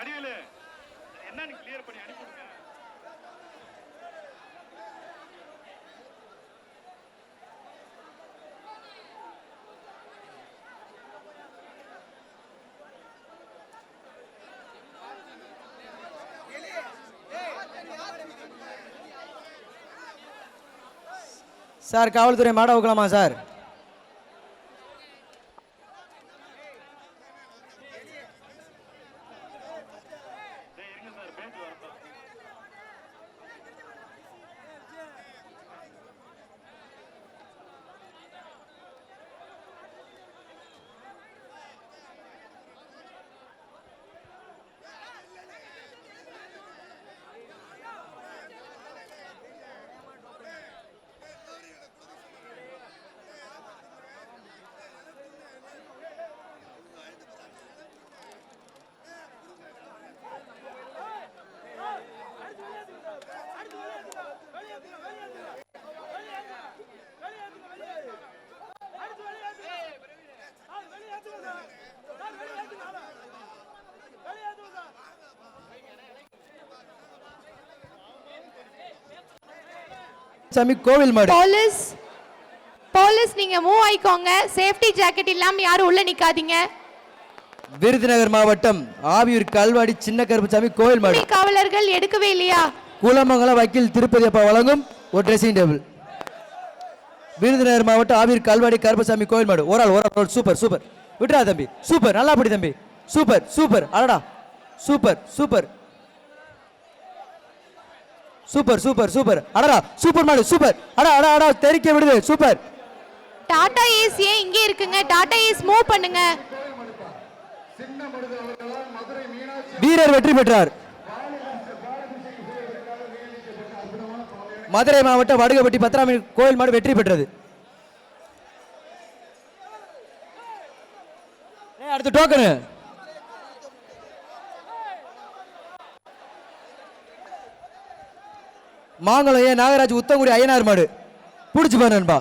வடிவேலு என்னன்னு கிளியர் பண்ணி அனுப்பிடுங்க. சார் காவல்துறை மாட வைக்கலாமா சார்? சாமி கோவில் மாடு. போலீஸ் நீங்க மூவ் ஆயிக்கோங்க. சேஃப்டி ஜாக்கெட் இல்லாம யாரும் உள்ள நிக்காதீங்க. விருதுநகர் மாவட்டம் ஆவியூர் கல்வாடி சின்ன கருப்புசாமி கோவில் மாடு. காவலர்கள் எடுக்கவே இல்லையா? குலமங்கலம் வக்கீல் திருப்பதி அப்பா வழங்கும் ஒரு ட்ரெஸ்ஸிங் டேபிள். விருதுநகர் மாவட்டம் ஆவியூர் கல்வாடி கருப்புசாமி கோவில் மாடு. ஒரு ஆள் சூப்பர் சூப்பர். விட்டுறா தம்பி, சூப்பர், நல்லா படி தம்பி, சூப்பர் சூப்பர். அடடா super super super super super. அடடா சூப்பர் மாடு, சூப்பர். அடா அடா அடா தெரிக்க விடுது, சூப்பர். டாடா ஏஸ் ஏன் இங்கே இருக்குங்க? டாடா ஏஸ் மூவ் பண்ணுங்க. வீரர் வெற்றி பெற்றார். மதுரை மாவட்டம் வடுகப்பட்டி பத்திராமி கோயில் மாடு வெற்றி பெற்றது. அடுத்த டோக்கனு மாங்குளம் ஏ நாகராஜ் உத்தங்குடி ஐயனார் மாடு. பிடிச்சு பாருன்பா.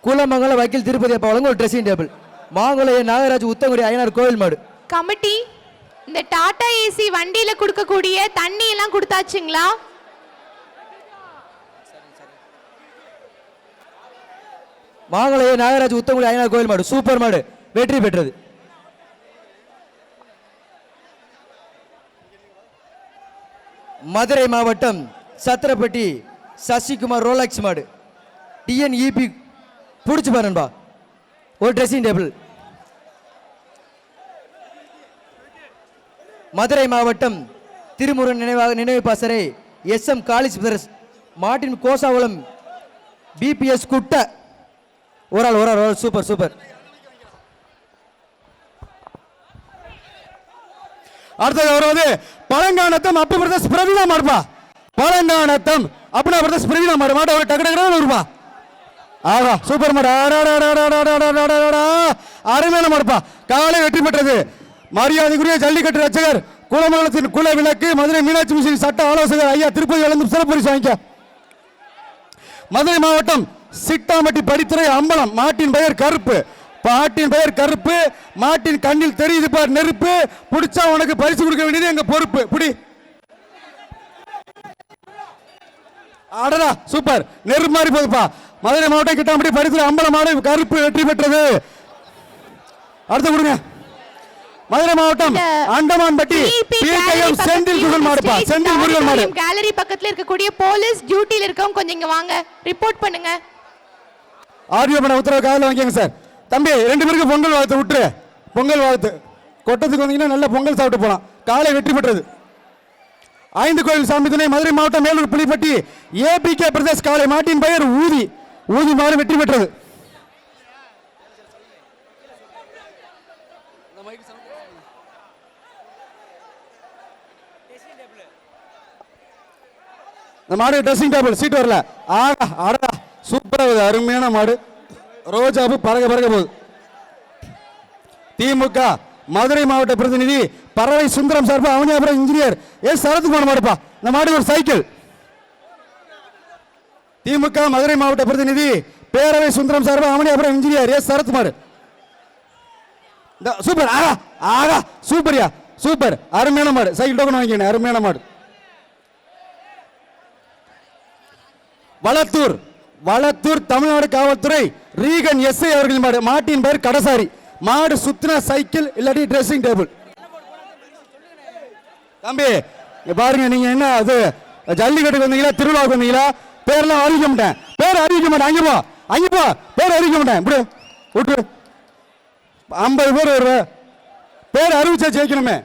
குலமங்கலம் வக்கீல் திருப்பதி அப்பா வழங்கும் ஒரு ட்ரெஸ்ஸிங் டேபிள். மாங்குளம் ஏ நாகராஜ் உத்தங்குடி ஐயனார் கோவில் மாடு. கமிட்டி இந்த டாடா ஏசி வண்டியில கொடுக்கக்கூடிய தண்ணி எல்லாம் கொடுத்தாச்சுங்களா? மாங்குளம் ஏ நாகராஜ் உத்தங்குடி ஐயனார் கோவில் மாடு சூப்பர் மாடு வெற்றி பெற்றது. மதுரை மாவட்டம் சத்திரப்பட்டி சசிகுமார் ரோலக்ஸ் மாடு. டிஎன்இபி பிடிச்சு பாருன்பா ஒரு ட்ரெஸ்ஸிங் டேபிள். மதுரை மாவட்டம் திருமுருகன் நினைவு பாசறை எஸ்எம் காலேஜ் பிரதர்ஸ் மார்டின் கோசாவளம் பிபிஎஸ் குட்ட. ஒரு ஆள் சூப்பர் சூப்பர். அடுத்தது வருவது பழங்கானத்தம் அப்ப பிரதேஷ் பிரவீனா மாடுப்பா. பழங்கானத்தம் அப்படின்னா பிரதேஷ் பிரவீனா மாடு. மாடு ஒரு டக்கு டக்கு வருப்பா. ஆகா சூப்பர் மாடு, அருமையான மாடுப்பா. காலை வெற்றி பெற்றது. மரியாதைக்குரிய ஜல்லிக்கட்டு ரட்சகர் குலமங்கலத்தின் குல விளக்கு மதுரை மீனாட்சி மிஷன் சட்ட ஆலோசகர் ஐயா திருப்பதி வழங்கும் சிறப்பு பரிசு வாங்கிக்க. மதுரை மாவட்டம் சிட்டாம்பட்டி படித்துறை அம்பலம். மாட்டின் பெயர் கருப்பு. பாட்டின் பெயர் கருப்பு. மாட்டின் கண்ணில் தெரியுது பார் நெருப்பு. பிடிச்சா உனக்கு பரிசு கொடுக்க வேண்டியது எங்க பொறுப்பு. புடி. அடடா சூப்பர். நெருப்பு மாதிரி போகுதுப்பா. மதுரை மாவட்டம் கிட்டாம்பட்டி படித்துறை அம்பலம் மாடு கருப்பு வெற்றி பெற்றது. அடுத்து கொடுங்க. மதுரை மாவட்டம் அண்டமான்பட்டி பிகேஎம் செந்தில் முருகன் மாடுப்பா. செந்தில் முருகன் மாடு. கேலரி பக்கத்துல இருக்கக்கூடிய போலீஸ் டியூட்டில இருக்கவங்க கொஞ்சம் இங்க வாங்க, ரிப்போர்ட் பண்ணுங்க. ஆர்டிஓ பண்ண உத்தரவு காதல வாங்கிங்க சார். தம்பி ரெண்டு பேருக்கு பொங்கல் வாழ்த்து விட்டுரு. பொங்கல் வாழ்த்து கொட்டத்துக்கு வந்தீங்கன்னா நல்ல பொங்கல் சாப்பிட்டு போலாம். காலை வெற்றி பெற்றது. 5 கோயில் சாமி துணை மதுரை மாவட்டம் மேலூர் புலிப்பட்டி ஏபிகே பிரதேஷ் காலை. மாட்டின் பெயர் ஊதி. ஊதி மாடு வெற்றி பெற்றது. இந்த மாடு ட்ரெஸ்ஸிங் டேபிள் சீட் வரல. ஆடா ஆடா சூப்பரா அருமையான மாடு. ரோஜாப்பு பறக்க பறக்க போகுது. திமுக மதுரை மாவட்ட பிரதிநிதி பறவை சுந்தரம் சார்பு அவனியாபுரம் இன்ஜினியர் எஸ் சரத்குமார் மாடுப்பா. இந்த மாடு ஒரு சைக்கிள். திமுக மதுரை மாவட்ட பிரதிநிதி பேரவை சுந்தரம் சார்பு Avaniyapuram engineer S Sarathkumar. Super. ஆகா ஆகா சூப்பரியா சூப்பர் அருமையான மாடு சைக்கிள் டோக்கன் வாங்கிக்கணும் அருமையான மாடு வளத்தூர் தமிழ்நாடு காவல்துறை ரீகன் எஸ்ஐ அவர்கள் மாடு மாட்டின் பேர் கடசாரி மாடு சுத்தின சைக்கிள் இல்லாட்டி ட்ரெஸ்ஸிங் டேபிள் தம்பி இங்க பாருங்க நீங்க என்ன அது ஜல்லிக்கட்டுக்கு வந்தீங்களா திருவிழாவுக்கு வந்தீங்களா பேர்லாம் அறிவிக்க மாட்டேன் பேர் அறிவிக்க மாட்டேன் அங்க போ பேர் அறிவிக்க மாட்டேன் இப்படி விட்டு 50 பேர் வருவ பேர் அறிவிச்சா ஜெயிக்கணுமே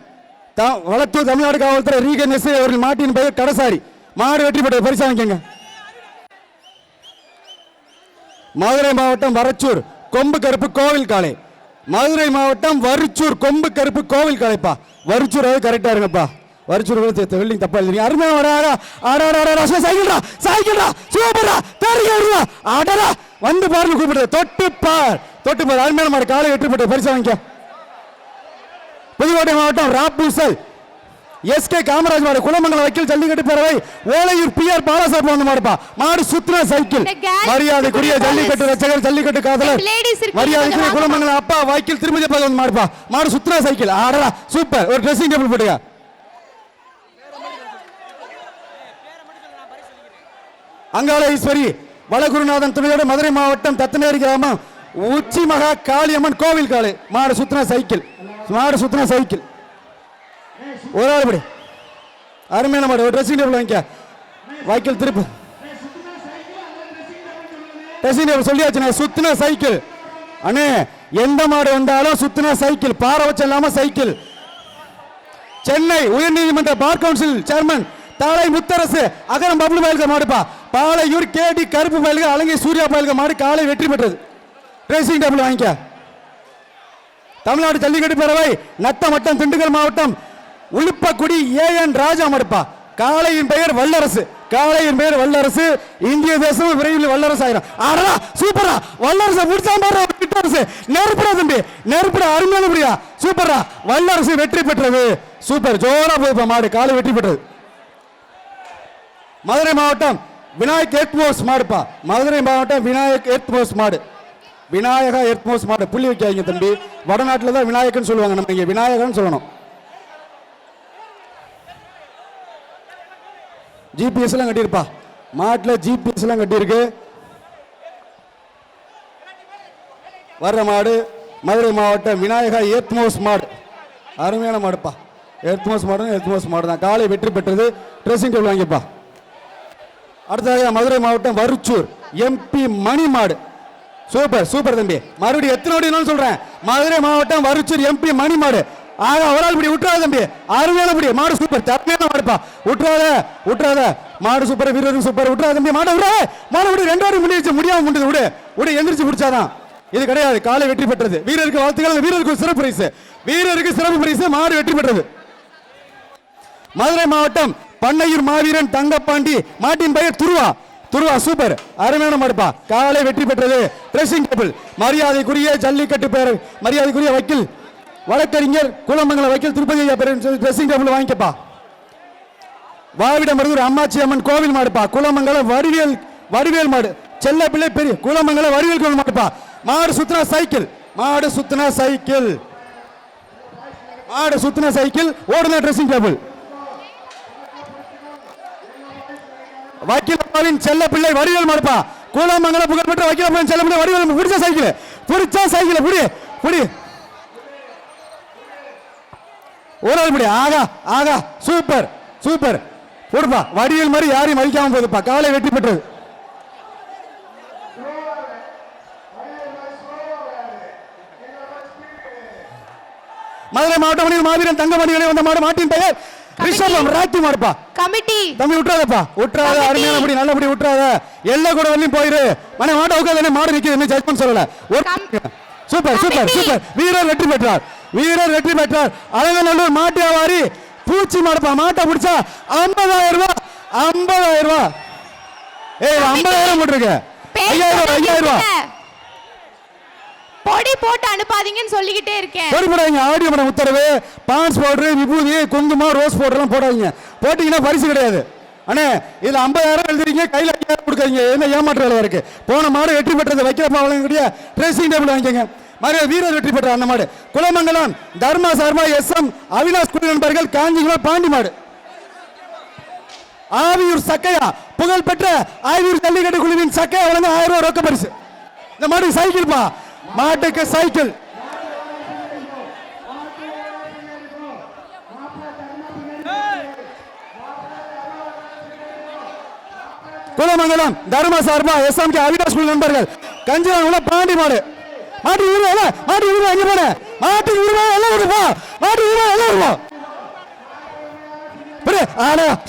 வளத்தூர் தமிழ்நாடு காவல்துறை ரீகன் எஸ்ஐ அவர்கள் மாட்டின் பெயர் கடசாரி மாடு வெற்றி பெற்ற பரிசு வாங்கிக்கங்க மதுரை மாவட்டம் வரச்சூர் கொம்பு கருப்பு கோவில் காளை மதுரை மாவட்டம் வரச்சூர் கொம்பு கருப்பு கோவில் காளைப்பா வரச்சூர் கரெக்டா இருங்கப்பா வரச்சூர் வெள்ளிங் தப்பா எழுதுறீங்க அருமையா சைக்கிள்டா சூப்பரா தெரியுமா ஆடரா வந்து பாருங்க கூப்பிடுறது தொட்டு பார் அருமையான மாடு காலை வெற்றி பெற்ற பரிசு வாங்கிக்க புதுக்கோட்டை மாவட்டம் ராப்பூசல் எஸ்கே காமராஜ் மாடு குளமங்கலம் வக்கீல் ஜல்லிக்கட்டு பேரவை ஓலையூர் பிஆர் பாலாசாப் வந்து மாடுப்பா மாடு சுத்தின சைக்கிள் மரியாதைக்குரிய ஜல்லிக்கட்டு ரச்சகர் ஜல்லிக்கட்டு காதலர் மரியாதைக்குரிய குளமங்கலம் அப்பா வக்கீல் திருமதி வந்து மாடுப்பா மாடு சுத்தின சைக்கிள் ஆடடா சூப்பர் ஒரு ட்ரெஸ்ஸிங் டேபிள் போட்டுங்க அங்காள ஈஸ்வரி வளகுருநாதன் துணையோட மதுரை மாவட்டம் தத்தநேரி கிராமம் உச்சி மகா காளியம்மன் கோவில் காளை மாடு சுத்தின சைக்கிள் ஒரு ஆள் படி அருமையான மாடு ஒரு ட்ரெஸ்ஸிங் டேபிள் வாங்கிக்க வைக்கல் திருப்பு ட்ரெஸ்ஸிங் டேபிள் சொல்லியாச்சு சுத்தின சைக்கிள் அண்ணே எந்த மாடு வந்தாலும் சுத்தின சைக்கிள் பாரபட்சம் இல்லாம சைக்கிள் சென்னை உயர்நீதிமன்ற பார் கவுன்சில் சேர்மன் தாளை முத்தரசு அகரம் பப்ளு பயல்க மாடுப்பா பாலையூர் கேடி கருப்பு பயல்க அலங்கை சூர்யா பயல்க மாடு காலை வெற்றி பெற்றது ட்ரெஸ்ஸிங் டேபிள் வாங்கிக்க தமிழ்நாடு ஜல்லிக்கட்டு பேரவை நத்தமட்டம் திண்டுக்கல் மாவட்டம் உளுப்பக்குடி ஏஎன் ராஜா மடுப்பா காளையின் பெயர் வல்லரசு இந்திய தேசம் விரைவில் வல்லரசு ஆயிரும் ஆடா சூப்பரா வல்லரசு முடிச்சா பாரு நெருப்புடா தம்பி நெருப்புடா அருமையான முடியா சூப்பரா வல்லரசு வெற்றி பெற்றது சூப்பர் ஜோரா போய் மாடு காலை வெற்றி பெற்றது மதுரை மாவட்டம் விநாயக் எர்த்மோஸ் மாடுப்பா மதுரை மாவட்டம் விநாயக் எர்த்மோஸ் மாடு விநாயகா எர்த்மோஸ் மாடு புள்ளி வைக்காதீங்க தம்பி வடநாட்டில் தான் விநாயகன் சொல்லுவாங்க நம்ம இங்க விநாயகன் சொல்லணும் ஜிபிஎஸ் எல்லாம் கட்டியிருப்பா மாட்டில் ஜிபிஎஸ் எல்லாம் கட்டியிருக்கு வர்ற மாடு மதுரை மாவட்டம் விநாயகா எர்த்மோஸ் மாடு அருமையான மாடுப்பா எர்த்மோஸ் மாடு தான் காலை வெற்றி பெற்றது ட்ரெஸ்ஸிங் டேபிள் வாங்கிப்பா அடுத்ததாக மதுரை மாவட்டம் வரச்சூர் எம்பி மணி மாடு சூப்பர் தம்பி மறுபடியும் எத்தனை ஓடினாலும் சொல்றேன் மதுரை மாவட்டம் வரச்சூர் எம்பி மணி மாடு ஆக ஒரு ஆள் இப்படி விட்டுறாத தம்பி அருமையான படி மாடு சூப்பர் தரமையான மாடுப்பா விட்டுறாத மாடு சூப்பர் வீரரும் சூப்பர் விட்டுறாத தம்பி மாடு விடு 2 வாரம் முடிச்சு முடியாம முடிஞ்சது விடு எந்திரிச்சு பிடிச்சாதான் இது கிடையாது காலை வெற்றி பெற்றது வீரருக்கு வாழ்த்துக்கள் வீரருக்கு சிறப்பு பரிசு மாடு வெற்றி பெற்றது மதுரை மாவட்டம் பண்ணையூர் மாவீரன் தங்கப்பாண்டி மாட்டின் பெயர் துருவா சூப்பர் அருமையான மாடுப்பா காலை வெற்றி பெற்றது ட்ரெஸ்ஸிங் டேபிள் மரியாதைக்குரிய ஜல்லிக்கட்டு பேரவை மரியாதைக்குரிய வக்கீல் வழக்கறிஞர் குளமங்கலம் வக்கீல் திருப்பதி ட்ரெஸ்ஸிங் டேபிள் வாங்கிக்கப்பா வாவிடமருதூர் அம்மாச்சி அம்மன் கோவில் மாடுப்பா குளமங்கலம் வடிவேல் மாடு செல்ல பிள்ளை பெரிய குளமங்கலம் வடிவேல் கோவில் மாடுப்பா மாடு சுத்தின சைக்கிள் ஓடுன ட்ரெஸ்ஸிங் டேபிள் வக்கீல் செல்ல பிள்ளை வடிவேல் மாடுப்பா கூலமங்கலம் புகழ்பெற்ற வக்கீல் செல்ல பிள்ளை வடிவேல் பிடிச்ச சைக்கிள் புடி ஒரு ஆள் புடி ஆகா சூப்பர் போடுப்பா வடிவேல் மாதிரி யாரையும் மதிக்காம போகுதுப்பா காலை வெற்றி பெற்றது மதுரை மாவட்டம் மாவீரன் தங்கமணிகளை வந்த மாடு மாட்டின் பெயர் ரிஷபம் ராத்தி மாடுப்பா கமிட்டி தம்பி விட்டுறாத அருமையானபடி நல்லபடி விட்டுறாத எல்லா கூட வரலையும் போயிரு மனை மாட்ட உட்காந்து மாடு நிக்குது ஜட்மெண்ட் சொல்லல சூப்பர் வீரர் வெற்றி பெற்றார் அழகநல்லூர் மாட்டு வியாபாரி பூச்சி மாடுப்பா மாட்டை பிடிச்சா 50,000 ரூபாய் ஏய் 50,000 போட்டுருக்க 5,000 ரூபாய் பொடி போட்டு அனுப்பாதீங்கன்னு சொல்லிக்கிட்டே இருக்கேன் பொடி போடாதீங்க ஆடியோ மேடம் உத்தரவு பான்ஸ் பவுடர் விபூதி குங்குமம் ரோஸ் பவுடர் எல்லாம் போடாதீங்க போட்டீங்கன்னா பரிசு கிடையாது அண்ணே இதுல 50,000 எழுதுறீங்க கையில 5,000 கொடுக்காதீங்க என்ன ஏமாற்ற வேலை இருக்கு போன மாடு வெற்றி பெற்றது வைக்கிறப்பா வழங்கக்கூடிய ட்ரெஸ்ஸிங் டேபிள் வாங்கிக்கோங்க மரிய வீரர் வெற்றி பெற்றார் அந்த மாடு. குலமங்கலம் தர்மா சர்மா SM அவினாஷ் குழு நண்பர்கள் காஞ்சிபுரம் பாண்டி மாடு. ஆவியூர் சக்கையா புகழ்பெற்ற ஆவியூர் ஜல்லிக்கட்டு குழுவின் சக்கையா வழங்க 1000 ரூபாய் ரொக்க பரிசு. இந்த மாடு சைக்கிள் பா, மாட்டுக்கு சைக்கிள். குலமங்கலம் தர்மா சார்பா SMK அவினாஷ் குழு நண்பர்கள் கஞ்சிரான் உள்ள பாண்டி மாடு. மாட்டு உருவா எங்க போன மாட்டு உருவா எல்லாம் வருவா, மாட்டு உருவா எல்லாம் வருவா.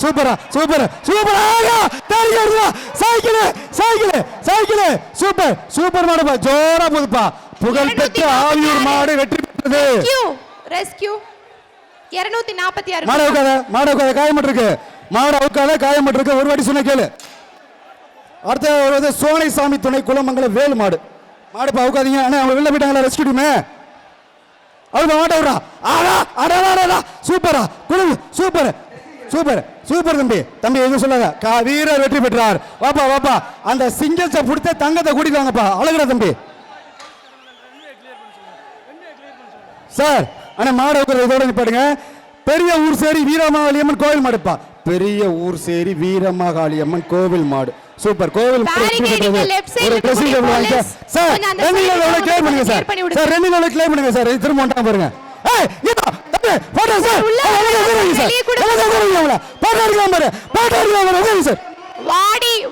சூப்பரா super super cycle cycle cycle super super மாடுப்பா, ஜோரா போதுப்பா. புகழ் பெற்ற ஆவியூர் மாடு வெற்றி பெற்றது. ரெஸ்கியூ 246 மாடு உட்காத காயப்பட்டிருக்கு, மாடு உட்காத காயப்பட்டிருக்கு. ஒரு வாட்டி சொன்ன கேளு. அடுத்த ஒரு சோனை சாமி துணை குலமங்கலம் வேலு மாடு. மாடுப்பா உட்காதீங்க. அண்ணா அவங்க வெளில போயிட்டாங்களா ரெஸ்கியூ டீம்? அவங்க மாட்ட விடுறா. ஆடா சூப்பரா குழு சூப்பர் சூப்பர் சூப்பர் தம்பி தம்பி எதுவும் சொல்லாத. வீரர் வெற்றி பெற்றார். வாப்பா வாப்பா அந்த சிங்கல்ஸை பிடித்த தங்கத்தை கூட்டிட்டு வாங்கப்பா. அழகுடா தம்பி. சார் அண்ணா மாடு உட்கார இதோட நிப்பாடுங்க. பெரிய ஊர் சேரி வீரமாகாளியம்மன் கோவில் மாடுப்பா. பெரிய ஊர் சேரி வீரமாகாளியம்மன் கோவில் மாடு. சூப்பர் கோவில் மாடு வெற்றி பெற்றது. ஒரு ட்ரெஸ்ஸிங் டேபிள் வாங்கிக்க சார். ரெண்டு லெவல்ல கிளியர் பண்ணுங்க சார். சார் ரெண்டு லெவல்ல கிளியர் பண்ணுங்க சார். இது திரும்ப வந்துட்டாங்க பாருங்க. ஏய் இதோ தம்பி போடா சார்.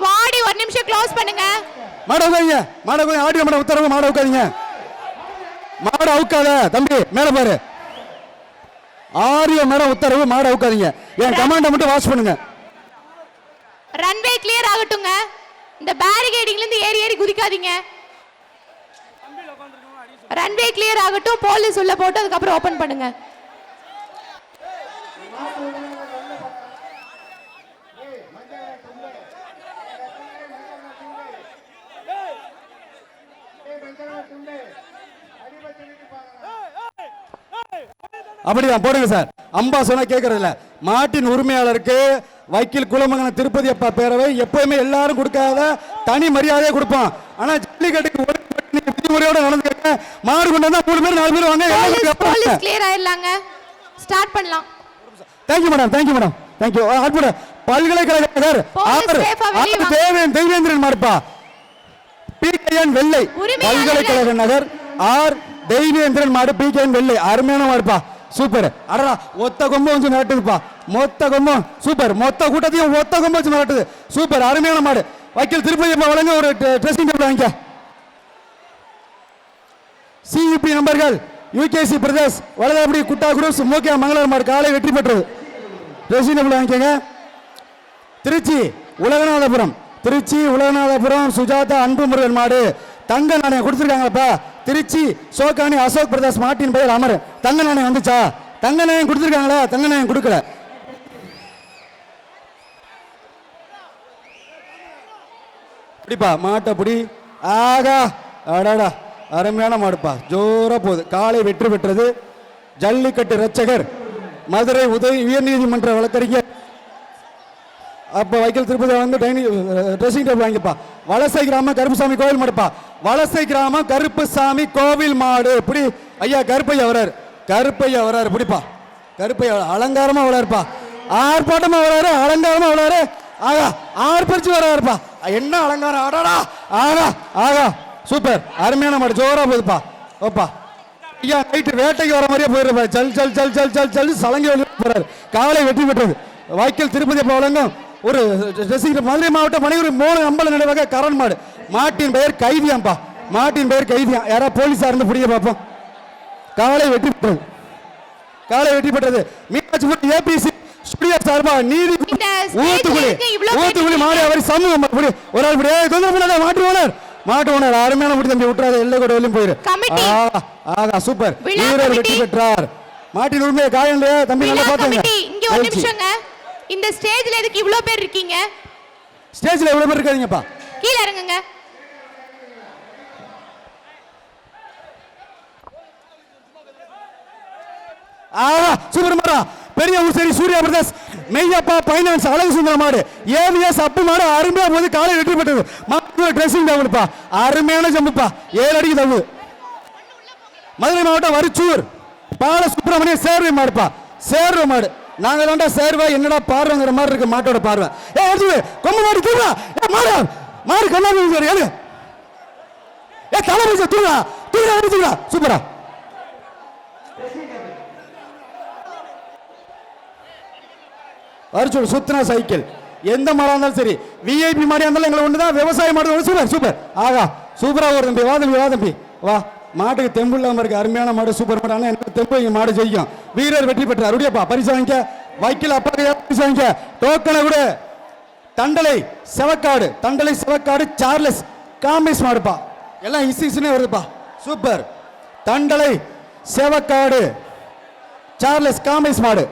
வாடி ஒரு நிமிஷம் க்ளோஸ் பண்ணுங்க. மாட உட்காருங்க, மாட உட்காருங்க. ஆடியோ மாட உத்தரவு மாட உட்காருங்க. மாட அவுக்காத தம்பி மேல பாரு. ஆடியோ மேல உத்தரவு மாட உட்காருங்க. என் கமாண்ட மட்டும் வாட்ச் பண்ணுங்க. ரன்வே கிளியர் ஆகட்டுங்க. இந்த பேரிகேடிங்ல இருந்து ஏறி குதிக்காதீங்க. ரன்வே கிளியர் ஆகட்டும். போலீஸ் உள்ள போட்டு அதுக்கு அப்புறம் ஓபன் பண்ணுங்க. அப்படிதான் போடுங்க சார். அம்பா சொன்னா கேட்கறது இல்ல. மாட்டின் உரிமையாளருக்கு வைக்கில் குலமங்கலம் திருப்பதி அப்பா பேரவை எப்பவுமே எல்லாரும் கொடுக்காத தனி மரியாதையை கொடுப்பான். ஆனா ஜல்லிக்கட்டுக்கு விதிமுறையோட நடந்துக்க. மாடு கொண்டு வந்தா 3 பேர் 4 பேர் வாங்க. போலீஸ் கிளியர் ஆயிடலாங்க. ஸ்டார்ட் பண்ணலாம். Thank you madam, thank you madam, thank you. அற்புத பல்கலைக்கழக தெய்வேந்திரன் மாடுப்பா. PKN வெள்ளை பல்கலைக்கழக நகர் ஆர் தெய்வேந்திரன் மாடு. PKN வெள்ளை அருமையான மாடுப்பா. சூப்பர். அடடா ஒத்த கொம்பு வந்து மிரட்டுதுப்பா. மொத்த கொம்பும் சூப்பர். மொத்த கூட்டத்தையும் ஒத்த கொம்பு வச்சு மிரட்டுது. சூப்பர் அருமையான மாடு. வைக்கல் திருப்பதி அப்பா வழங்க ஒரு ட்ரெஸ்ஸிங் டேபிள் வாங்கிக்க. CUP நம்பர்கள் UKC பிரதர்ஸ் வலதாபடி குட்டா குரூப்ஸ் மோக்கியா மங்களர் மாடு காலை வெற்றி பெற்றது. ட்ரெஸ்ஸிங் டேபிள் வாங்கிக்கங்க. திருச்சி உலகநாதபுரம் சுஜாதா அன்புமுருகன் மாடு தங்க நாணயம் கொடுத்துருக்காங்கப்பா. திருச்சி சோகானி அசோக் பிரதாஸ் மாட்டின் பெயர் அமர். தங்க நாணயம் வந்துச்சா? தங்க நாணயம் கொடுத்துருக்காங்களா? தங்க நாணயம் கொடுக்கல. பிடிப்பா மாட்டை பிடி. ஆகா அடாடா அருமையான மாடுப்பா. ஜோரா போகுது. காலை வெற்றி பெற்றது. ஜல்லிக்கட்டு ரட்சகர் மதுரை உயர்நீதிமன்ற வழக்கறிஞர் அப்ப வைக்கல் திருப்பதி வந்து ட்ரெஸ்ஸிங் டேபிள் வாங்கிப்பா. வலசை கிராம கருப்புசாமி கோவில் மாடுப்பா. வலசை கிராம கருப்புசாமி கோவில் மாடு. இப்படி ஐயா கருப்பையா வராரு பிடிப்பா. கருப்பையா அலங்காரமா வராருப்பா. ஆர்ப்பாட்டமா வராரு, அலங்காரமா வராரு. ஆகா ஆர்ப்பரிச்சு வராருப்பா. என்ன அலங்காரம். ஆடாடா ஆகா ஆகா சூப்பர் அருமையான மாடு. ஜோரா போகுதுப்பா. ஓப்பா ஐயா நைட்டு வேட்டைக்கு வர மாதிரியே போயிருப்பா. ஜல் ஜல் ஜல் ஜல் ஜல் ஜல் சலங்கி போறாரு. காலை வெற்றி பெற்றது. வைக்கல் திருப்பதி அப்பா வழங்கும் ஒரு மதுரை மாவட்டம் மணியூர் மோன அம்பல நினைவாக கரண் மாடு. மாட்டின் பெயர் கைதியாம்பா. மாட்டின் பெயர் கைதியா. யாரா போலீஸா இருந்து புரிய பார்ப்போம். காலை வெற்றி பெற்றது. மீனாட்சி APC ஸ்டுடியோ சார்பா நீதி ஊத்துக்குழி மாடு அவர் சமூகம் ஒரு ஆள் மாட்டு ஓனர் அருமையான முடி தம்பி விட்டுறாத. எல்லை கூட வெளியும் போயிரு. ஆகா சூப்பர். வீரர் வெற்றி பெற்றார். மாட்டின் உரிமையை காயம் இல்லையா தம்பி? நல்லா பாத்துங்க. இங்க ஒரு நிமிஷங்க. இந்த ஸ்டேஜ்ல எதுக்கு இவ்ளோ பேர் இருக்கீங்க? ஸ்டேஜ்ல இவ்ளோ பேர் இருக்காதீங்கப்பா. கீழ இறங்குங்க. சூப்பர் மாடா. பெரிய ஊசேரி சூர்யா பிரதர்ஸ் மெய்யப்பா பைனான்ஸ் அழகு சுந்தர மாடு. AVS அப்பு மாடு அருமையா போது. காலை வெற்றி பெற்றது. மாட்டு ட்ரெஸ்ஸிங் டேபிள்ப்பா. அருமையான ஜம்புப்பா. 7 அடிக்கு தம்பு. மதுரை மாவட்டம் வரிச்சூர் பால சுப்பிரமணிய சேர்வை மாடுப்பா. சேர்வை மாடு நாங்க தாண்டா சேர்வை என்னடா பார்வைங்கிற மாதிரி இருக்கு மாட்டோட பார்வை. கொம்பு மாடு தூங்கா மாடு மாடு கண்ணாடி ஏழு தலை தூங்கா தூங்கா சூப்பரா. வரிச்சூர் சுத்தினா சைக்கிள் எந்த மாடா இருந்தாலும் சரி, விஐபி மாடியா இருந்தாலும் எங்களை ஒண்ணுதான், விவசாய மாடு சூப்பர் சூப்பர். ஆகா சூப்பரா ஒரு தம்பி, வா தம்பி வா தம்பி வா. மாட்டுக்கு தெம்பு இல்லாம இருக்கு, அருமையான மாடு சூப்பர் மாடு. ஆனா எனக்கு தெம்பு இங்க மாடு ஜெயிக்கும். வீரர் வெற்றி பெற்றார். அப்படியாப்பா பரிசு வாங்கிக்க. வைக்கல அப்பா பரிசு வாங்கிக்க. டோக்கனை கூட தண்டலை செவக்காடு, தண்டலை செவக்காடு சார்லஸ் காம்பிஸ் மாடுப்பா. எல்லாம் இசிஸ்னே வருதுப்பா. சூப்பர். தண்டலை செவக்காடு சார்லஸ் காம்பிஸ் மாடு.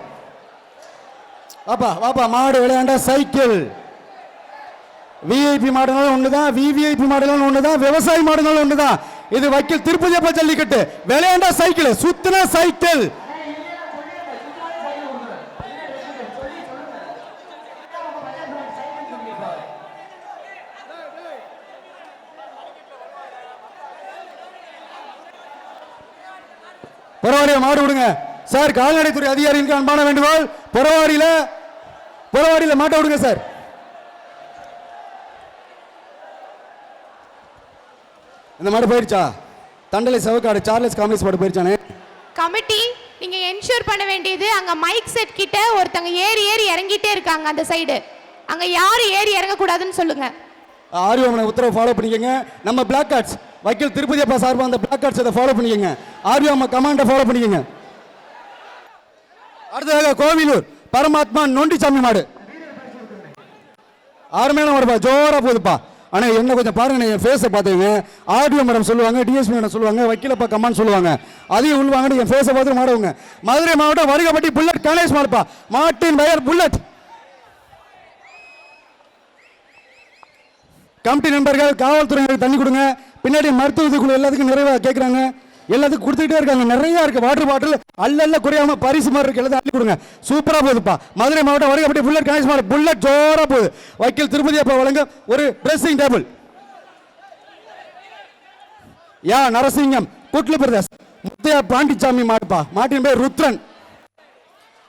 வாப்பா வாப்பா மாடு விளையாண்டா சைக்கிள். விஐபி மாடுனாலும் ஒண்ணுதான், விவிஐபி மாடுனாலும் ஒண்ணுதான், விவசாய மாடுனாலும் ஒண்ணுதான். இது வக்கீல் திருப்பதி அப்பா ஜல்லிக்கட்டு விளையாண்டா சைக்கிள், சுத்தினா சைக்கிள். புறவாரியில மாடு விடுங்க சார். கால்நடைத்துறை அதிகாரிகளுக்கு அன்பான வேண்டுகோள், புறவாரியில மாட்ட விடுங்க சார். இந்த மாடு போயிடுச்சா? தண்டலை செவக்காடு சார்லஸ் காமிஸ் மாடு போயிடுச்சானே. கமிட்டி நீங்க என்ஷூர் பண்ண வேண்டியது, அங்க மைக் செட் கிட்ட ஒருத்தங்க ஏறி ஏறி இறங்கிட்டே இருக்காங்க அந்த சைடு, அங்க யாரும் ஏறி இறங்க கூடாதுன்னு சொல்லுங்க. ஆர்வமனை உத்தரவு ஃபாலோ பண்ணிக்கங்க. நம்ம பிளாக் கார்ட்ஸ் வக்கீல் திருப்பதி அப்பா சார்பா அந்த பிளாக் கார்ட்ஸ் அதை ஃபாலோ பண்ணிக்கங்க. ஆர்வம கமாண்டை ஃபாலோ பண்ணிக்கங்க. அடுத்ததாக கோவிலூர் பரமாத்மா நொண்டிசாமி மாடு. அருமையான மாடுப்பா, ஜோரா போகுதுப்பா. ஆனா என்ன கொஞ்சம் பாருங்க, என் ஃபேஸை பார்த்துங்க. ஆடியோ மேடம் சொல்லுவாங்க, டிஎஸ்பி மேடம் சொல்லுவாங்க, வக்கீலப்பா கமான் சொல்லுவாங்க. அதையும் உள்வாங்க. என் ஃபேஸை பார்த்து மாடுவாங்க. மதுரை மாவட்டம் வருகப்பட்டி புல்லட் கணேஷ் மாடுப்பா. மாட்டின் பெயர் புல்லட். கமிட்டி நண்பர்கள் காவல்துறையினருக்கு தண்ணி கொடுங்க. பின்னாடி மருத்துவ குழு எல்லாத்துக்கும் நிறைவாக கேட்குறாங்க. எல்லாத்துக்கும் கொடுத்துட்டே இருக்காங்க. நிறைய இருக்கு வாட்டர் பாட்டில் அல்ல குறையாம பரிசு மாதிரி இருக்கு. எல்லாத்தையும் அள்ளி கொடுங்க. சூப்பரா போகுதுப்பா. மதுரை மாவட்டம் வருகப்பட்டி புல்லட் கணேஷ் மாடு. புல்லட் ஜோரா போகுது. வக்கீல் திருப்பதி அப்பா வழங்க ஒரு ட்ரெஸ்ஸிங் டேபிள். யா நரசிங்கம் குட்லு பிரதேஷ் முத்தையா பாண்டிச்சாமி மாடுப்பா. மாட்டின் பேர் ருத்ரன்.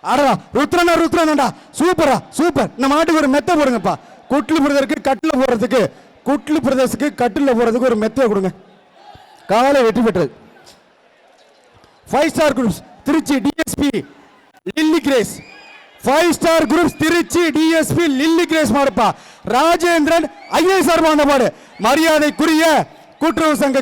ஆடா ருத்ரனா சூப்பரா சூப்பர். இந்த மாட்டுக்கு ஒரு மெத்த போடுங்கப்பா. குட்லு பிரதருக்கு கட்டில் போடுறதுக்கு, குட்லு பிரதேசுக்கு கட்டில் போடுறதுக்கு ஒரு மெத்த கொடுங்க. காலை வெற்றி பெற்றது. 5 star groups Trichy DSP Lilly Grace. 5 star groups Trichy DSP Lilly Grace மாடுப்பா. ராஜேந்திரன் ஐஏஎஸ் சார்பான மாடு. மரியாதைக்குரிய கூட்டுறவு சங்க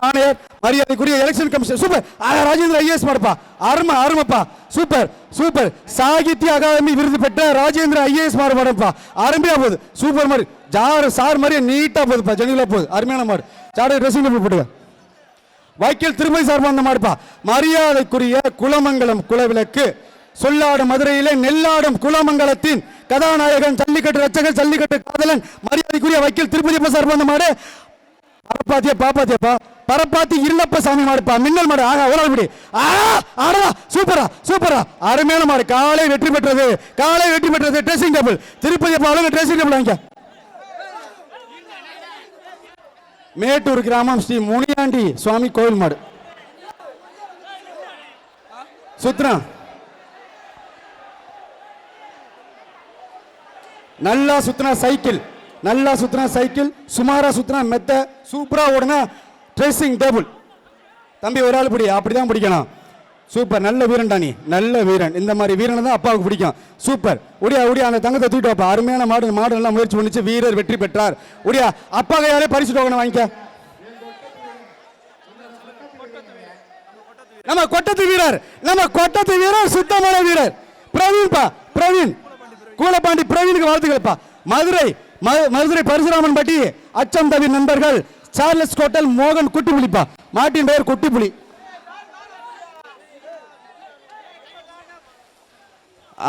ஆணையர், மரியாதைக்குரிய election commission. Super. Rajendran IAS மாடுப்பா. அருமைப்பா. Super super. சாகித்ய அகாதமி விருது பெற்ற ராஜேந்திரன் ஐஏஎஸ் மாடு மாடுப்பா. அருமையா போகுது. சூப்பர் மாடு. சார் மாதிரியே நீட்டா போகுதுப்பா. ஜெனிலா போகுது. அருமையான மாடு. சாடு ட்ரெஸ்ஸிங் டேபிள் போட்டுங்க. வைக்கல் திருமதி சார்பான மாடுப்பா. மரியாதைக்குரிய குலமங்கலம் குலவிளக்கு சொல்லாடு மதுரையிலே நெல்லாடும் குலமங்கலத்தின் கதாநாயகன், ஜல்லிக்கட்டு ரச்சகர், ஜல்லிக்கட்டு காதலன், மரியாதைக்குரிய வைக்கல் திருப்பதி சார்பான மாடு. பாப்பாத்தியப்பா பரப்பாத்தி இல்லப்ப சாமி மாடுப்பா. மின்னல் மாடு. ஆகா ஒரு ஆள் சூப்பரா சூப்பரா. அருமையான மாடு. காலை வெற்றி பெற்றது. ட்ரெஸ்ஸிங் டேபிள் திருப்பதி அப்பா ட்ரெஸ்ஸிங் டேபிள் வாங்க. மேட்டூர் கிராமம் ஸ்ரீ முனியாண்டி சுவாமி கோவில் மாடு. சுத்ரா நல்லா சுத்தினா சைக்கிள், சுமாரா சுத்தினா மெத்த, சூப்பரா ஓடுனா ட்ரெஸ்ஸிங் டேபிள். தம்பி ஒரு ஆள் பிடி, அப்படிதான் பிடிக்கணும். சூப்பர். நல்ல வீரன்டா நீ, நல்ல வீரன். இந்த மாதிரி வீரனை தான் அப்பாவுக்கு பிடிக்கும். சூப்பர். ஒடியா அந்த தங்கத்தை தூக்கிட்டு வாப்பா. அருமையான மாடு நல்லா முயற்சி பண்ணிச்சு. வீரர் வெற்றி பெற்றார். ஒடியா அப்பா கையாலே பரிசு டோக்கனை வாங்கிக்க. நம்ம கொட்டத்து வீரர் சுத்தமான வீரர் பிரவீன் கூலப்பாண்டி பிரவீனுக்கு வாழ்த்துக்கள்ப்பா. மதுரை பரசுராமன் பட்டி அச்சம் தவி நண்பர்கள் சார்லஸ் கோட்டல் மோகன் குட்டிப்புலிப்பா. மாட்டின் பெயர் குட்டிப்புலி.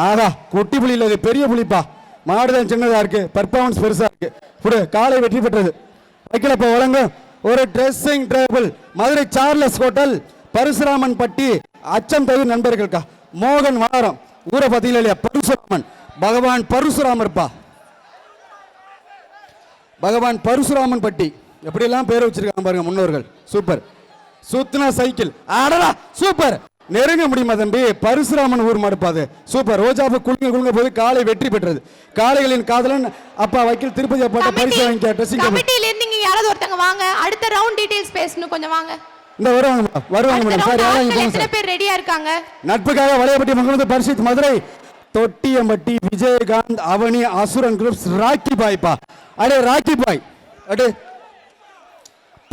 ஆகா குட்டிப்புலி இல்ல, பெரிய புலிப்பா. மாடுதான் சின்னதா இருக்கு, பர்ஃபார்மன்ஸ் பெருசா இருக்கு. காலை வெற்றி பெற்றது. வைக்கலப்பா வழங்க ஒரு dressing table. Madurai Charles கோட்டல் Parasuraman பட்டி அச்சம் தவி நண்பர்களுக்கா. மோகன் வாரம் ஊரை பார்த்தீங்களா இல்லையா? பரசுராமன் பகவான் பரசுராமர்ப்பா. பகவான் பரசுராமன் பட்டி எப்படியெல்லாம் பேர் வச்சிருக்காங்க பாருங்க முன்னோர்கள். சூப்பர். சுத்துனா சைக்கிள் ஆடடா சூப்பர். நெருங்க முடியுமா தம்பி? பரசுராமன் ஊர் மாடுப்பாது சூப்பர். ரோஜாப்பு குலுங்க போது காலை வெற்றி பெற்றது. காளைகளின் காதலன் அப்பா வக்கீல் திருப்பதி அப்பாட்ட பரிசு வாங்கிக்க. ட்ரெஸ்ஸிங் கமிட்டில இருந்து நீங்க யாராவது ஒருத்தங்க வாங்க, அடுத்த ரவுண்ட் டீடைல்ஸ் பேசணும், கொஞ்சம் வாங்க. இந்த வருவாங்க மேடம். சார் யாராவது எத்தனை பேர் ரெடியா இருக்காங்க? நட்புக்காக வளையப்பட்டி முகமது பரிசுத் மதுரை தொட்டியம்பட்டி விஜயகாந்த் அவனி அசுரன் குரூப்ஸ் ராக்கி பாய்ப்பா. அடே ராக்கி பாய் அடே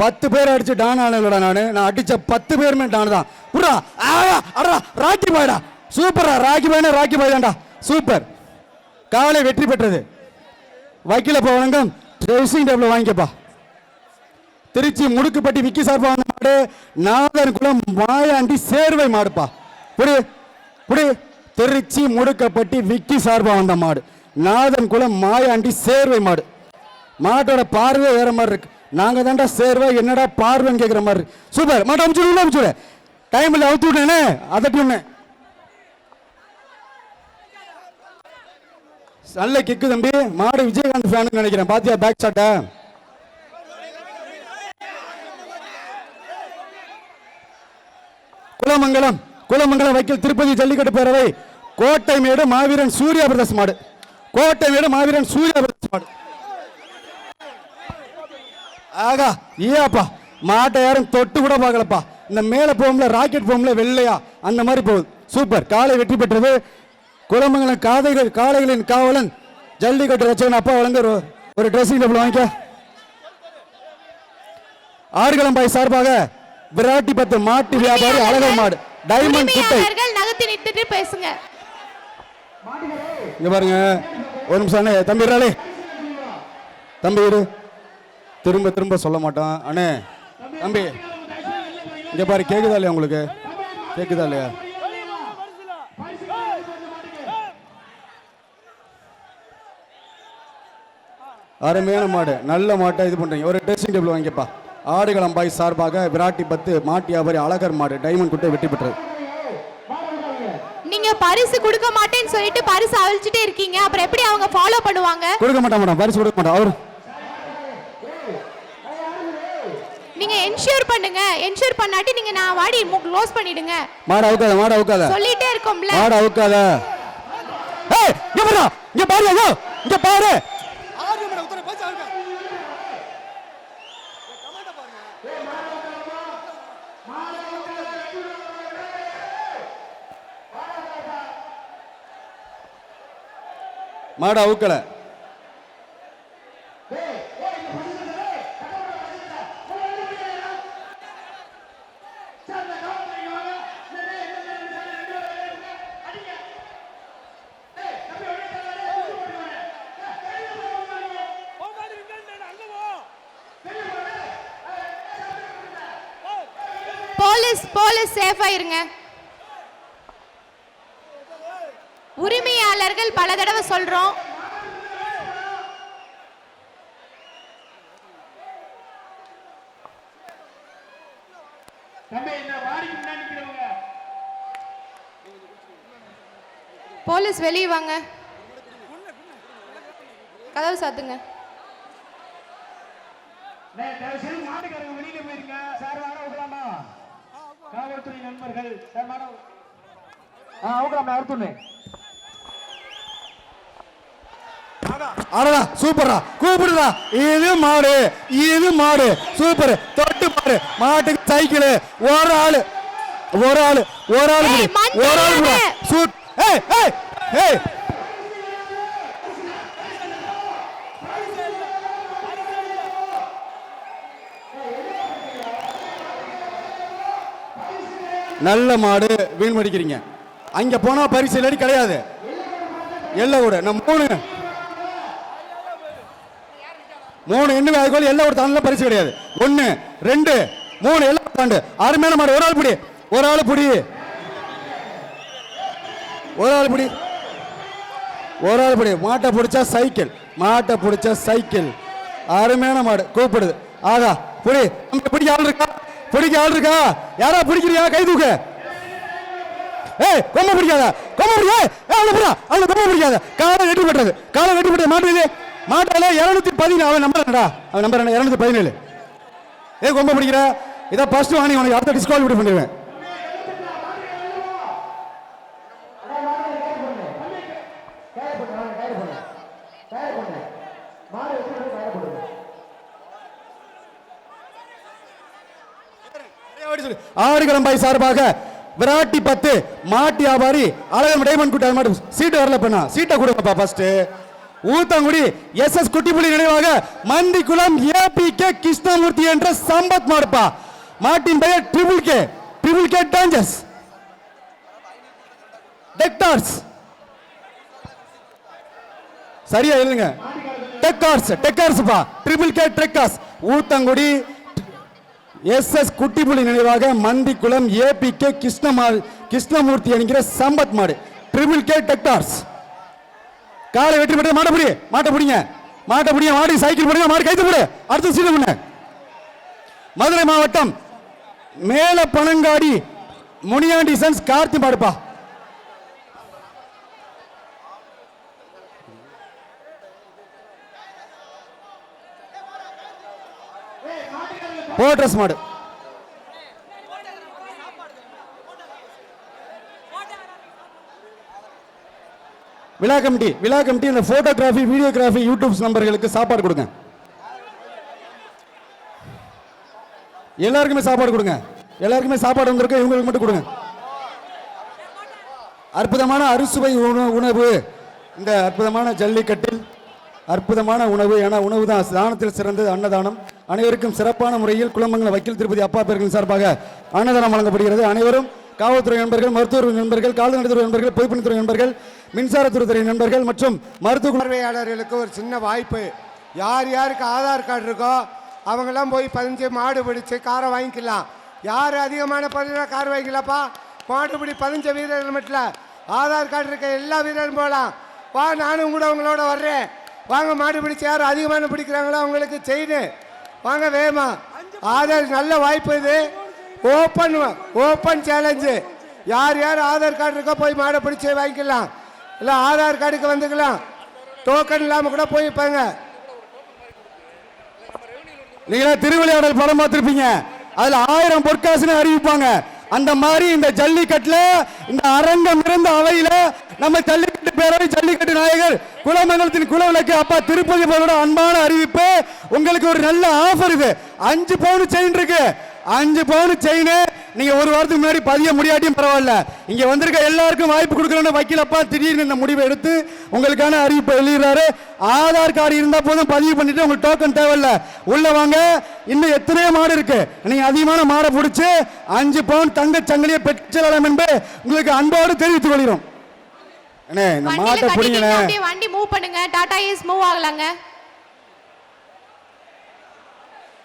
10 பேர் அடிச்சு டான் ஆனலடா. நான் அடிச்ச 10 பேருமே டான் தான். புரா அடா ராக்கி பாய்டா சூப்பரா. ராக்கி பாய்னா ராக்கி பாய் தான்டா சூப்பர். காலை வெற்றி பெற்றது. வக்கீல வணக்கம். ட்ரெஸ்ஸிங் டேபிள் வாங்கிக்கப்பா. திருச்சி முடுக்குப்பட்டி விக்கி சார்பா வந்த மாடு நாதன் குளம் மாயாண்டி சேர்வை மாடுப்பா. புடி திருச்சி முடுக்கப்பட்டி விக்கி சார்பா வந்த மாடு நாதன் குளம் மாயாண்டி சேர்வை மாடு. மாட்டோட பார்வை வேற மாதிரி இருக்கு. நாங்க தான்டா சேர்வை என்னடா பார்வைன்னு கேட்குற மாதிரி சூப்பர். மாட்டை அமுச்சுடு டைம்ல அவுத்து விட்டேனே அதட்டி ஒண்ணு நல்ல கிக்கு தம்பி. மாடு விஜயகாந்த் ஃபேன் நினைக்கிறேன். பாத்தியா பேக் ஷாட்டை? குலமங்கலம் வக்கீல் திருப்பதி ஜல்லிக்கட்டு பேரவை கோட்டை மேடு மாவீரன் சூர்யா பிரதேச மாடு. கோட்டை மேடு மாவீரன் சூர்யா பிரதேச மாடு. ஆகா ஏப்பா மாட்டை யாரும் தொட்டு கூட பார்க்கலப்பா. இந்த மேல போகும்ல ராக்கெட் போகும்ல வெள்ளையா அந்த மாதிரி போகுது சூப்பர். காலை வெற்றி பெற்றது. குலமங்கலம் காளைகளின் காவலன் ஜல்லிக்கட்டு ரச்சகன் அப்பா வழங்க ஒரு ட்ரெஸ்ஸிங் டேபிள் வாங்கிக்க. ஆடுகளம்பாய் சார்பாக விராட்டி 10 மாட்டு வியாபாரி அழகர் மாடு டைமண்ட் குட்டை. நகர்த்தி நிறுத்திட்டு பேசுங்க. இங்க பாருங்க ஒரு நிமிஷம் அண்ணே. தம்பி இறாலே தம்பி இரு. திரும்ப சொல்ல மாட்டான் அண்ணே. தம்பி இங்க பாரு. கேக்குதா இல்லையா உங்களுக்கு? கேக்குதா இல்லையா? அருமையான மாடு நல்ல மாட்டை இது பண்றீங்க. ஒரு ட்ரெஸ்ஸிங் டேபிள் வாங்கிப்பா. ஆடுகளம்பாய் சார்பாக விராட்டி 10 மாட்டு வியாபாரி அழகர் மாடு டைமண்ட் குட்டை வெற்றி பெற்றது. நீங்க பரிசு கொடுக்க மாட்டேன்னு சொல்லிட்டு பரிசு அழிச்சிட்டே இருக்கீங்க. அப்புறம் எப்படி அவங்க ஃபாலோ பண்ணுவாங்க? கொடுக்க மாட்டான் மேடம். பரிசு கொடுக்க மாட்டான் அவர். நீங்க என்ஷூர் பண்ணுங்க. என்ஷூர் பண்ணாட்டி நீங்க நான் வாடி க்ளோஸ் பண்ணிடுங்க. மாடு அவுக்காத சொல்லிட்டே இருக்கோம்ல. மாடு அவுக்காத. ஏய் இங்க பாரு. இங்க பாரு. இங்க பாரு. மாடு அவுக்கல. போலீஸ் சேஃபா இருங்க. உரிமையாளர்கள் பல தடவை சொல்றோம். போலீஸ் வெளியே வாங்க. கதவு சாத்துங்க. மாட்டுக்காரங்க வெளியில போயிருங்க. சார் வாங்க உட்காரமா. காவல்துறை நண்பர்கள் சார் மேடம் உட்காரமா அடுத்துனே. அடடா சூப்பரா கூப்பிடுடா. இது மாடு சூப்பர். தொட்டு பாரு. மாட்டுக்கு சைக்கிள். ஒரு ஆளு சூட். ஏய் நல்ல மாடு வீண் மடிக்கிறீங்க. அங்க போனா பரிசு இல்லடி கிடையாது. எல்லாம் கூட நம்ம மூணு எண்ணு அதுக்குள்ள எல்லாம் ஒரு தாண்டில் பரிசு கிடையாது. 1 2 3 எல்லாம் தாண்டு. அருமையான மாடு. ஒரு ஆள் புடி. மாட்டை பிடிச்சா சைக்கிள். அருமையான மாடு கூப்பிடுது. ஆகா புடி. பிடிக்க ஆள் இருக்கா? யாரா பிடிக்கிறியா? கை தூக்க. கொம்ப பிடிக்காத. காலை வெட்டி பெற்றது. மாட்டால 217. அவன் நம்பர் 217. கொம்ப பிடிக்கிற இதை ஃபர்ஸ்ட் வாணி உனக்கு அடுத்த டிஸ்குவாலிஃபை பண்ணிடுவேன். ஆடுகளம்பாய் சார்பாக விராட்டி 10 மாட்டு வியாபாரி அழகன் டைமண்ட் குட்டி மாட்டு சீட்டு வரல பண்ணா சீட்டை கொடுங்கப்பா ஃபர்ஸ்ட். ஊத்தங்குடி எஸ்எஸ் குட்டிப்புலி நினைவாக மந்திக்குளம் ஏபிகே கிருஷ்ணமூர்த்தி என்ற சம்பத் மாடுப்பா. மாட்டின் பெயர் ட்ரிபிள் கே டேஞ்சர்ஸ் டெக்டார்ஸ். சரியா எழுதுங்க. டெக்கார்ஸ் பா. Triple K decors. Oothangudi SS Kuttipuli நினைவாக மந்திக்குளம் ஏபிகே கிருஷ்ணமூர்த்தி என்கிற சம்பத் மாடு ட்ரிபிள் கே டெக்டார்ஸ். காலை வெற்றி பெற்ற மாட்ட பிடிங்க மாடு சைக்கிள் போடுங்க மாடு கைத்து போடு அடுத்த சீட்டு பண்ண. மதுரை மாவட்டம் மேல பனங்காடி முனியாண்டி சன்ஸ் கார்த்தி மாடுப்பா. போட்ரஸ் மாடு. விழா கமிட்டி இந்த போட்டோகிராஃபி வீடியோகிராஃபி யூடியூப் நம்பர்களுக்கு சாப்பாடு கொடுங்க. எல்லாருக்குமே சாப்பாடு கொடுங்க. எல்லாருக்குமே சாப்பாடு வந்திருக்கு, இவங்களுக்கு மட்டும் கொடுங்க. அற்புதமான அறுசுவை உணவு இந்த அற்புதமான ஜல்லிக்கட்டில் அற்புதமான உணவு. ஏன்னா உணவு தான் தானத்தில் சிறந்தது அன்னதானம். அனைவருக்கும் சிறப்பான முறையில் குளமங்கலம் வக்கீல் திருப்பதி அப்பா பேர்களின் சார்பாக அன்னதானம் வழங்கப்படுகிறது. அனைவரும் காவல்துறை நண்பர்கள், மருத்துவ நண்பர்கள், கால்நடைத்துறை நண்பர்கள், பொதுப்பணித்துறை நண்பர்கள், மின்சாரத்துறை நண்பர்கள் மற்றும் மருத்துவ பார்வையாளர்களுக்கு ஒரு சின்ன வாய்ப்பு. யார் யாருக்கு ஆதார் கார்டு இருக்கோ அவங்கெல்லாம் போய் 15 மாடு பிடிச்சு காரை வாங்கிக்கலாம். யார் அதிகமான பதிலாக கார் வாங்கிக்கலாப்பா. மாட்டுப்பிடி 15 வீரர்கள் மட்டும் ஆதார் கார்டு இருக்க எல்லா வீரரும் போகலாம். வா, நானும் கூட உங்களோட வர்றேன். வாங்க, மாடு பிடிச்சி யார் அதிகமான பிடிக்கிறாங்களோ அவங்களுக்கு செய்யுங்க. வாங்க வேமா. ஆதார் நல்ல வாய்ப்பு இது. Open challenge. யார் யார் ஆதார் கார்டு இருக்கோ போய் மாடை பிடிச்சி வாங்கிக்கலாம். இல்லை ஆதார் கார்டுக்கு வந்துக்கலாம். டோக்கன் இல்லாமல் கூட போய் பாங்க. நீங்க திருவிளையாடல் படம் பார்த்திருப்பீங்க. அதுல 1000 பொற்காசுன்னு அறிவிப்பாங்க. அந்த மாதிரி இந்த ஜல்லிக்கட்டுல இந்த அரங்கம் இருந்த அவையில நம்ம ஜல்லிக்கட்டு பேரவை ஜல்லிக்கட்டு நாயகர் குலமங்கலத்தின் குலவிளக்கு அப்பா திருப்பதி போலோட அன்பான அறிவிப்பு. உங்களுக்கு ஒரு நல்ல ஆஃபர். இது 5 பவுன் செயின் இருக்கு. 5 பவுன் செயின் நீங்க ஒரு வாரத்துக்கு முன்னாடி பதிய முடியாட்டியும் பரவாயில்ல, இங்க வந்திருக்க எல்லாருக்கும் வாய்ப்பு கொடுக்கணும்னு வக்கீல் அப்பா திடீர்னு இந்த முடிவை எடுத்து உங்களுக்கான அறிவிப்பை வெளியிடுறாரு. ஆதார் கார்டு இருந்தா போதும், பதிவு பண்ணிட்டு உங்களுக்கு டோக்கன் தேவையில்ல. உள்ள வாங்க. இன்னும் எத்தனையோ மாடு இருக்கு. நீங்க அதிகமான மாடை பிடிச்சு 5 பவுன் தங்க சங்கிலியை பெற்றலாம் என்பது உங்களுக்கு அன்போடு தெரிவித்துக் கொள்கிறோம். இந்த மாட்டை பிடிங்க. வண்டி மூவ் பண்ணுங்க. டாடா ஏஸ் மூவ் ஆகலாங்க.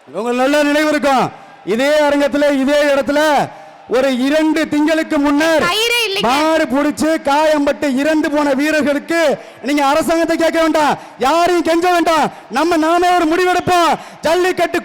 உங்களுக்கு நல்ல நினைவு இருக்கும். இதே அரங்கத்துல இதே இடத்துல ஒரு 2 திங்களுக்கு முன்னர் மாடு பிடிச்சு காயம்பட்டு இறந்து போன வீரர்களுக்கு நீங்க அரசாங்கத்தை கேட்க வேண்டாம், யாரையும் கெஞ்ச வேண்டாம். நாமே ஒரு முடிவெடுப்போம். ஜல்லிக்கட்டு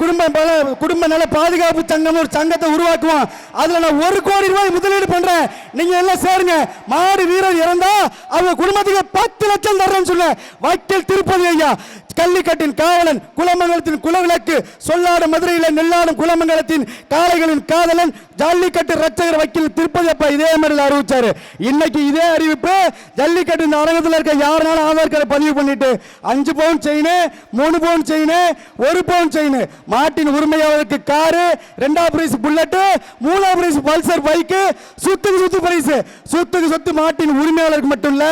குடும்ப நல பாதுகாப்பு சங்கம் ஒரு சங்கத்தை உருவாக்குவோம். அதுல நான் 1 கோடி ரூபாய் முதலீடு பண்றேன். நீங்க எல்லாம் சேருங்க. மாடு வீரர் இறந்தா அவங்க குடும்பத்துக்கு 10 லட்சம் தர்றேன்னு சொல்ல வக்கீல் திருப்பதி ஐயா, ஜல்லிக்கட்டின் காவலன், குலமங்கலத்தின் குலவிளக்கு, சொல்லாடு மதுரையில் நெல்லாடும் குலமங்கலத்தின் காளைகளின் காதலன், ஜல்லிக்கட்டு ரட்சகர் வக்கீல் திருப்பதி அப்பா இதே மாதிரி அறிவிச்சாரு. இன்னைக்கு இதே அறிவிப்பு ஜல்லிக்கட்டு இந்த அரங்கத்தில் இருக்க யாருனாலும் ஆதார் கார்டு பதிவு பண்ணிட்டு 5 பவுன் செயின், 3 பவுன் செயின், 1 பவுன் செயின், மாட்டின் உரிமையாளருக்கு காரு, 2ஆம் பிரைஸ் புல்லட், 3ஆம் பிரைஸ் பல்சர் பைக்கு, சுத்துக்கு பரிசு. சுத்துக்கு மாட்டின் உரிமையாளருக்கு மட்டும் இல்ல,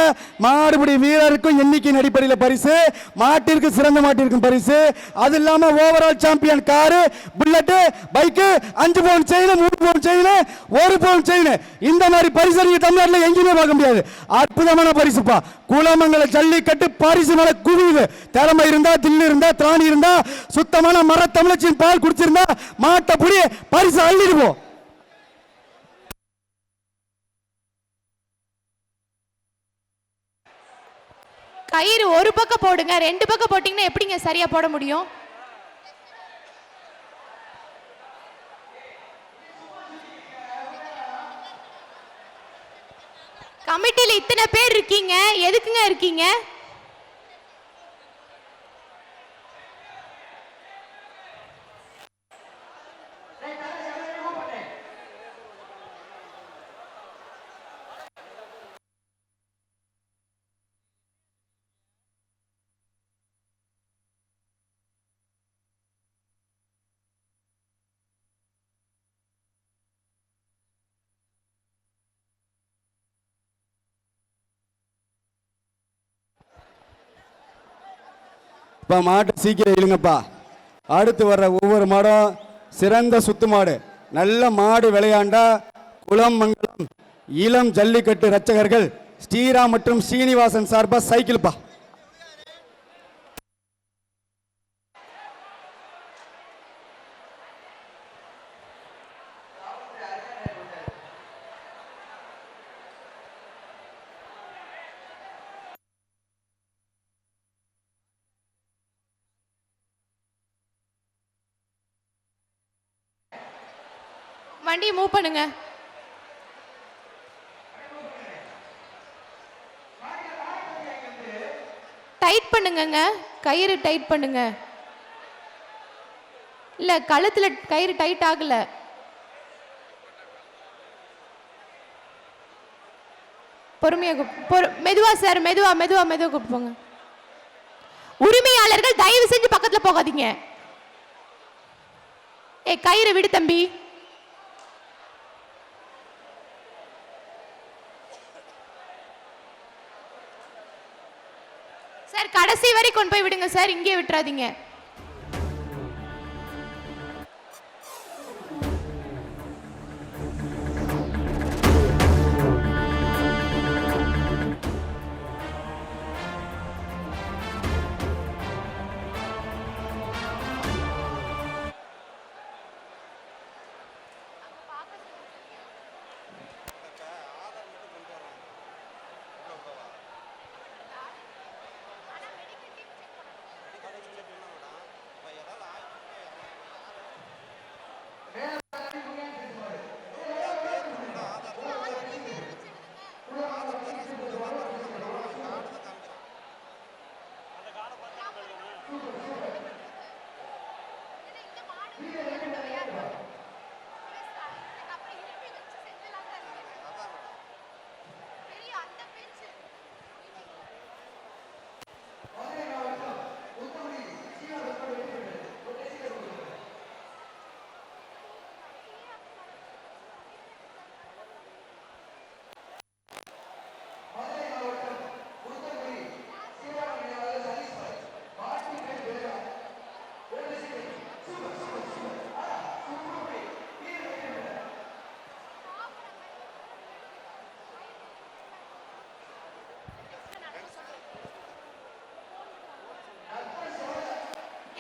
மாடுபிடி வீரருக்கும் எண்ணிக்கையின் அடிப்படையில் பரிசு, மாட்டிற்கு சிறந்த மாட்டிற்கும் பரிசு. அது இல்லாம overall champion car, bullet, bike, 5 பவுன் செயின், 3 பவுன் செயின், 1 பவுன் செயின். இந்த மாதிரி பரிசு நீங்க தமிழ்நாட்டில் எங்கேயுமே பார்க்க முடியாது. அற்புதமான பரிசுப்பா. குலமங்கல ஜல்லிக்கட்டு பரிசு மேல குவியுது. திறமை இருந்தா, தில்லு இருந்தா, திராணி இருந்தா, சுத்தமான மர தமிழச்சின் பால் குடிச்சிருந்தா மாட்டை புடி பரிசு அள்ளிடுவோம். கயிறு ஒரு பக்கம் போடுங்க. 2 பக்கம் போட்டீங்கன்னா எப்படிங்க சரியா போட முடியும்? கமிட்டில இத்தனை பேர் இருக்கீங்க, எதுக்குங்க இருக்கீங்க? இப்போ மாட்டை சீக்கிரம் இழுங்கப்பா. அடுத்து வர்ற ஒவ்வொரு மாடும் சிறந்த சுத்து மாடு. நல்ல மாடு விளையாண்டா குளமங்கலம் இளம் ஜல்லிக்கட்டு ரச்சகர்கள் ஸ்ரீராம் மற்றும் ஸ்ரீனிவாசன் சார்பா சைக்கிள்ப்பா. வண்டியை மூவ் பண்ணுங்க. டைட் பண்ணுங்கங்க, கயிறு டைட் பண்ணுங்க. இல்ல கழுத்துல கயிறு டைட் ஆகல. பொறுமையா மெதுவா சார், மெதுவா மெதுவா மெதுவா கூப்பிட்டு போங்க. உரிமையாளர்கள் தயவு செஞ்சு பக்கத்துல போகாதீங்க. கயிறு விடு தம்பி. சார் கடைசி வரை கொண்டு போய் விடுங்க சார், இங்கே விட்டுறாதீங்க.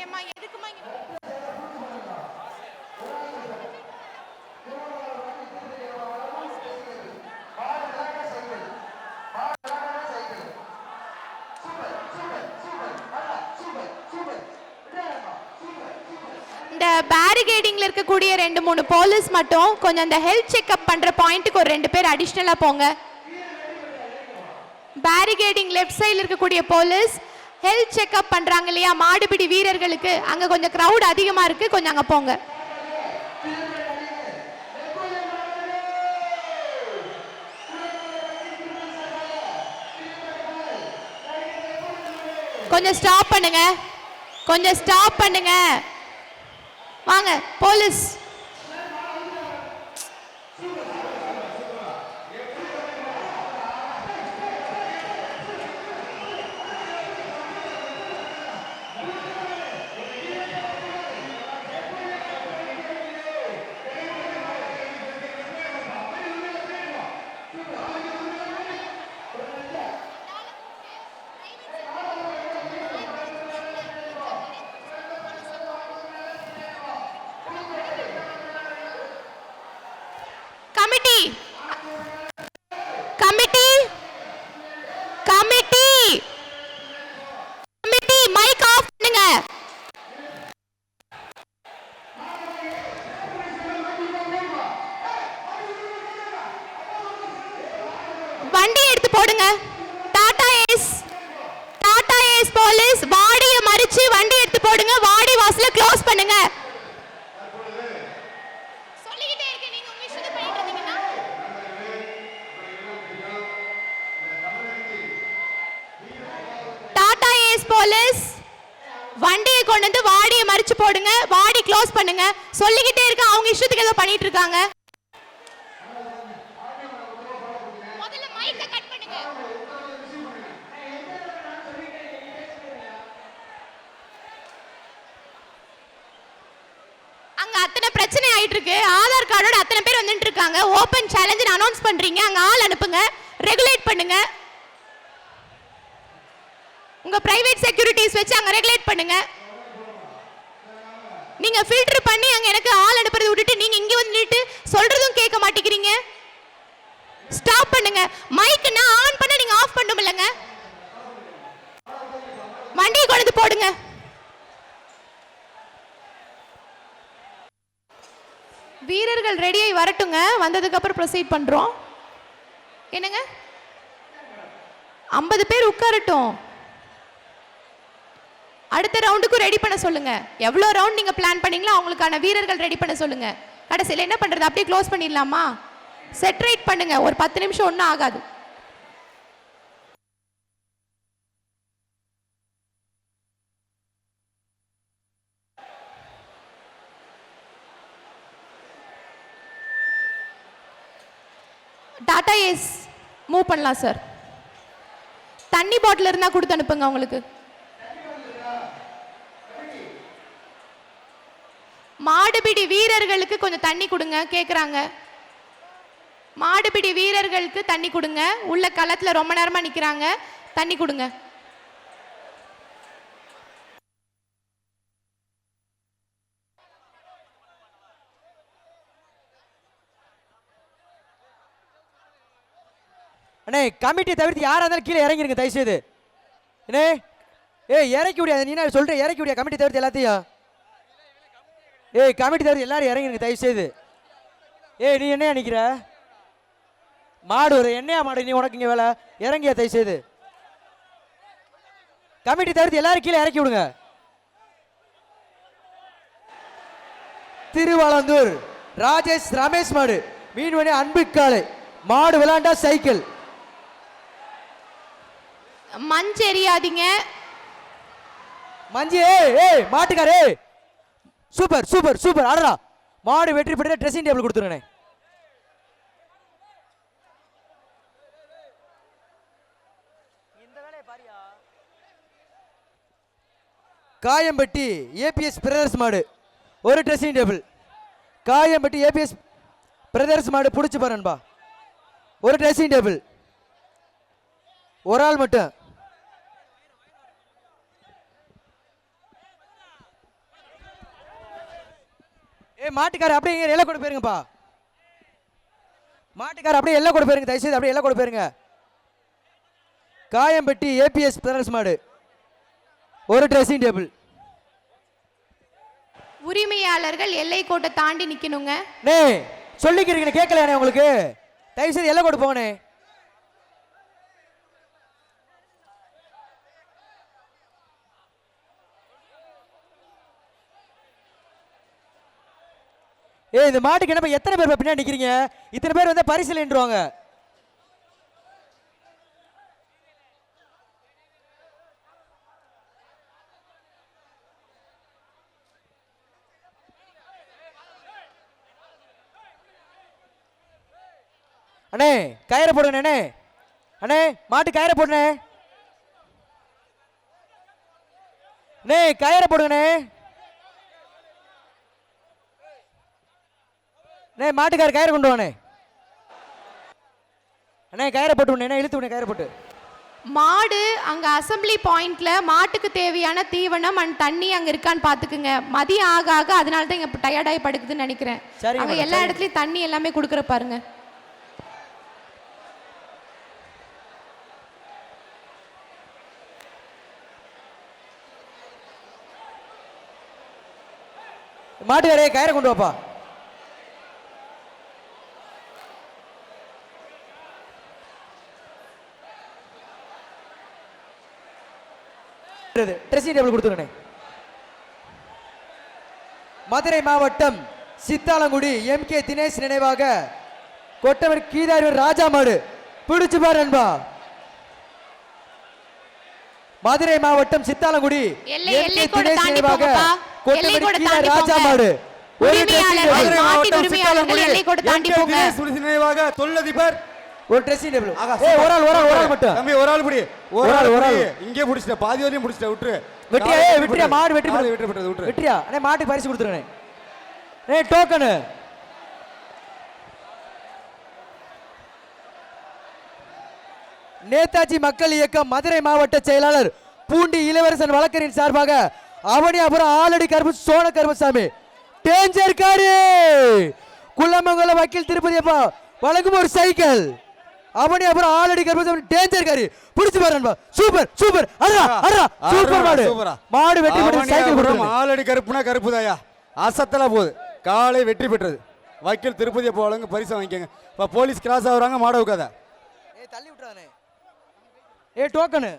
ஏம்மா எதுக்குமா இந்த பேரிகேடிங்ல இருக்கக்கூடிய 2-3 போலீஸ் மட்டும் கொஞ்சம் அந்த ஹெல்த் செக்அப் பண்ற பாயிண்ட்டுக்கு ஒரு 2 பேர் அடிஷனலா போங்க. பேரிகேடிங் லெஃப்ட் சைடுல இருக்கக்கூடிய போலீஸ் ஹெல்த் செக்அப் பண்றாங்க இல்லையா மாடுபிடி வீரர்களுக்கு, அங்க கொஞ்சம் கிரவுட் அதிகமா இருக்கு, கொஞ்சம் அங்க போங்க. கொஞ்சம் ஸ்டாப் பண்ணுங்க, கொஞ்சம் ஸ்டாப் பண்ணுங்க. வாங்க போலீஸ். வண்டி எடுத்து போடுங்க. டாடா ஏஸ் போலீஸ் வாடிய மறிச்சு வண்டி எடுத்து போடுங்க. வாடி வாசல க்ளோஸ் பண்ணுங்க. சொல்லிட்டே இருக்கேன், நீங்க உங்க இஷ்டத்தை பண்ணிட்டு இருந்தீங்கன்னா டாடா ஏஸ் போலீஸ் வண்டியை கொண்டு வந்து வாடிய மறிச்சு போடுங்க. வாடி க்ளோஸ் பண்ணுங்க. சொல்லிக்கிட்டே இருக்க, அவங்க இஷ்டத்துக்கு ஏதோ பண்ணிட்டு இருக்காங்க. பிரச்சனை ஆயிட்டு இருக்கு. ஆதார் கார்டோட அத்தனை பேர் வந்துட்டு இருக்காங்க. ஓபன் சேலஞ்ச் அனௌன்ஸ் பண்றீங்க, அங்க ஆள் அனுப்புங்க, ரெகுலேட் பண்ணுங்க. உங்க பிரைவேட் செக்யூரிட்டிஸ் வச்சு அங்க ரெகுலேட் பண்ணுங்க. நீங்க ஃபில்டர் பண்ணி அங்க எனக்கு ஆள் அனுப்புறது விட்டுட்டு நீங்க இங்க வந்து நின்னு சொல்றதும் கேட்க மாட்டேங்கிறீங்க. ஸ்டாப் பண்ணுங்க. மைக்னா ஆன் பண்ண நீங்க ஆஃப் பண்ணணும் இல்லங்க. வண்டியை கொண்டு போடுங்க. வீரர்கள் ரெடியாகி வரட்டுங்க. வந்ததுக்கு அப்புறம் ப்ரொசீட் பண்றோம். என்னங்க 50 பேர் உட்காரட்டும். அடுத்த ரவுண்டுக்கு ரெடி பண்ண சொல்லுங்க. எவ்வளவு ரவுண்ட் நீங்க பிளான் பண்ணீங்களோ அவங்களுக்கான வீரர்கள் ரெடி பண்ண சொல்லுங்க. கடைசியில் என்ன பண்றது, அப்படியே க்ளோஸ் பண்ணிடலாமா? செட்ரேட் பண்ணுங்க. ஒரு 10 நிமிஷம் ஒன்றும் ஆகாது. டாடா ஏஸ் மூவ் பண்ணலாம் சார். தண்ணி பாட்டில் இருந்தா கொடுத்து அனுப்புங்க அவங்களுக்கு. மாடுபிடி வீரர்களுக்கு கொஞ்சம் தண்ணி கொடுங்க கேக்குறாங்க. மாடுபிடி வீரர்களுக்கு தண்ணி கொடுங்க. உள்ள களத்துல ரொம்ப நேரமா நிக்கிறாங்க, தண்ணி கொடுங்க. அண்ணே கமிட்டி தவிர்த்து யாரா இருந்தாலும் கீழே இறங்கிருங்க தயவு செய்து. அண்ணே இறக்கி விடியா, நீ நான் சொல்றேன் இறக்கி விடியா கமிட்டி தவிர்த்து எல்லாத்தையும். கமிட்டி தவிர்த்து எல்லாரும் இறங்கிருங்க தயவு செய்து. நீ என்ன நினைக்கிற? மாடு ஒரு என்னையா மாடு, நீ உனக்கு இங்க வேலை இறங்கியா தயவு செய்து. கமிட்டி தவிர்த்து எல்லாரும் கீழே இறக்கி விடுங்க. திருவாளந்தூர் ராஜேஷ் ரமேஷ் மாடு மீன்வனி அன்பு காலை மாடு விளையாண்டா சைக்கிள். மஞ்சு எரியாதீங்க. மஞ்சு மாட்டுக்காரே சூப்பர் சூப்பர் சூப்பர் ஆடுறா. மாடு வெற்றி பெற்ற ட்ரெஸ்ஸிங் டேபிள் கொடுத்துருங்க. காயம்பட்டி ஏபிஎஸ் பிரதர்ஸ் மாடு ஒரு dressing table. Kayampatti ABS brothers மாடு பிடிச்சி பாருன்பா. ஒரு ட்ரெஸ்ஸிங் டேபிள், ஒரு ஆள் மட்டும். மாட்டுக்கார அப்படியே எல்லாம் கூட போயிருங்கப்பா. மாட்டுக்கார அப்படியே எல்லாம் கூட போயிருங்க தயவுசெய்து. அப்படியே எல்லாம் கூட போயிருங்க. காயம்பட்டி ஏபிஎஸ் பிரதர்ஸ் மாடு ஒரு ட்ரெஸ்ஸிங் டேபிள். உரிமையாளர்கள் எல்லை கோட்டை தாண்டி நிக்கணுங்க. சொல்லிக்கிறீங்க கேட்கல உங்களுக்கு, தயவு செய்து எல்லாம் கூட போங்கண்ணே. இந்த மாட்டுக்கு என்ன எத்தனை பேர் பின்னாடி நிக்கிறீங்க? இத்தனை பேர் வந்து பரிசில் என்றுவாங்க. அண்ணே கயிறை போடுங்க அண்ணே. அண்ணே மாட்டு கயிறை போடுனே. அண்ணே கயிறை போடுங்கண்ணே. அண்ணே மாட்டுக்கார கயிறை கொண்டு வானே. அண்ணே கயிறை போட்டு விடனே, இழுத்து விடனே கயிறை போட்டு. மாடு அங்க அசம்பிளி பாயிண்ட்ல மாட்டுக்கு தேவையான தீவனம் அண்ட் தண்ணி அங்க இருக்கான்னு பாத்துக்குங்க. மதியம் ஆக ஆக அதனால தான் இங்க டயர்டாகி படுக்குதுன்னு நினைக்கிறேன். அங்க எல்லா இடத்துலயும் தண்ணி எல்லாமே கொடுக்குற பாருங்க. மாட்டுக்காரே கயிறை கொண்டு வாப்பா. ட்ரெஸ்ஸிங் டேபிள் கொடுத்துருங்க. மதுரை மாவட்டம் சித்தாலங்குடி எம்கே தினேஷ் நினைவாக கொட்டவர் கீதாரி ராஜா மாடு பிடிச்சு பாரு அன்பா. மதுரை மாவட்டம் சித்தாலங்குடி எம்கே தினேஷ் நினைவாக கொட்டவர் கீதாரி ராஜா மாடு ஒரு நினைவாக தொழிலதிபர் ஒரு ட்ரெஸ்ஸிங் டேபிள். ஒரு ஆள் மட்டும் தம்பி, ஒரு ஆள் புடி. ஒரு ஆள் இங்கே புடிச்சிட்ட, பாதி வரையும் புடிச்சிட்ட. விட்டுரு வெற்றியா. வெற்றியா மாடு வெற்றி பெற்றது. விட்டுரு வெற்றியா. அண்ணே மாட்டுக்கு பரிசு கொடுத்துருங்க. டோக்கனு நேதாஜி மக்கள் இயக்கம் மதுரை மாவட்ட செயலாளர் பூண்டி இளவரசன் வழக்கறிஞர் சார்பாக அவனியாபுரம் ஆலடி கருப்பு சோன கருப்பசாமி டேஞ்சர் காரு குள்ளமங்கலம் வக்கீல் திருப்பதி அப்பா வழங்கும் ஒரு cycle Avaniyapuram Aladi Karuppasamy danger car பிடிச்சு பாருங்க சூப்பர் சூப்பர் அடடா அடடா சூப்பர் மாடு மாடு வெற்றி பெற்ற சைக்கிள் கொடுங்க ஆலடி கருப்புனா கருப்புதாயா அசத்தலா போகுது காலை வெற்றி பெற்றது வக்கீல் திருப்பதி அப்பா வழங்கும் பரிசு வாங்கிக்கங்க இப்போ போலீஸ் கிராஸ் ஆகுறாங்க மாட உட்காத தள்ளி விட்டுறானே டோக்கனு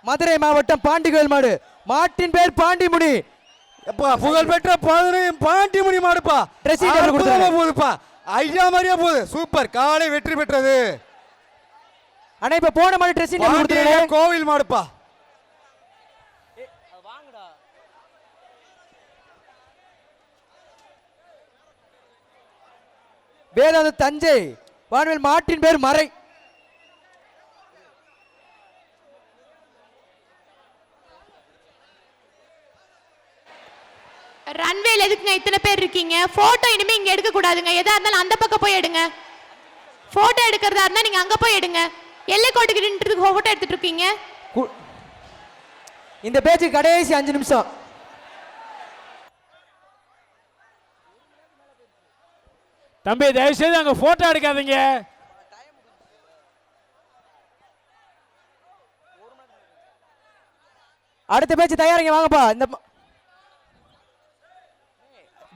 மதுரை மாவட்டம் பாண்டிகோயில் மாடு மாட்டின் பேர் பாண்டிமுனி எப்பா புகழ்பெற்ற பாண்டிமுனி மாடுப்பா Dressing table கொடுத்தாங்க. போகுதுப்பா ஐயா மாதிரியா போகுது சூப்பர் காலை வெற்றி பெற்றது அண்ணா இப்ப போன மாடு ட்ரெஸ்ஸிங் டேபிள் பாண்டிய கொடுத்துருங்க கோவில் மாடுப்பா வேதாந்த தஞ்சை வானவில் மாட்டின் பேர் மறை ரன்வேல எதுக்குங்க இத்தனை பேர் இருக்கீங்க? போட்டோ இனிமே இங்க எடுக்க கூடாதுங்க. எதா இருந்தாலும் அந்த பக்கம் போய் எடுங்க. போட்டோ எடுக்கிறதா இருந்தா நீங்க அங்க போய் எடுங்க. எல்லை கோட்டுக்கு நின்றுட்டு போட்டோ எடுத்துட்டு இருக்கீங்க. இந்த பேச்சு கடைசி 5 நிமிஷம். தம்பி தயவு செய்து அங்க போட்டோ எடுக்காதீங்க. அடுத்த பேச்சு தயாரிங்க வாங்கப்பா. இந்த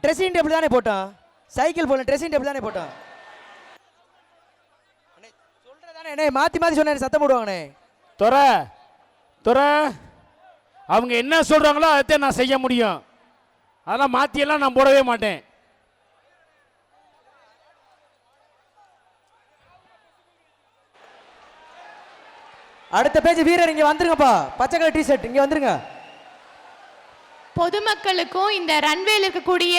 ட்ரெஸ்ஸிங் டேபிள் தானே போட்டான், சைக்கிள் போல ட்ரெஸ்ஸிங் டேபிள் தானே போட்டான். சொல்றதானே என்ன மாத்தி மாத்தி சொன்ன சத்தம் போடுவாங்கண்ணே. துறை அவங்க என்ன சொல்றாங்களோ அதை நான் செய்ய முடியும். அதெல்லாம் மாத்தியெல்லாம் நான் போடவே மாட்டேன். அடுத்த பேஜ் வீரர் இங்க வந்துருங்கப்பா. பச்சை கலர் டி-ஷர்ட் இங்க வந்துருங்க. பொதுமக்களுக்கும் இந்த ரன்வேல இருக்கக்கூடிய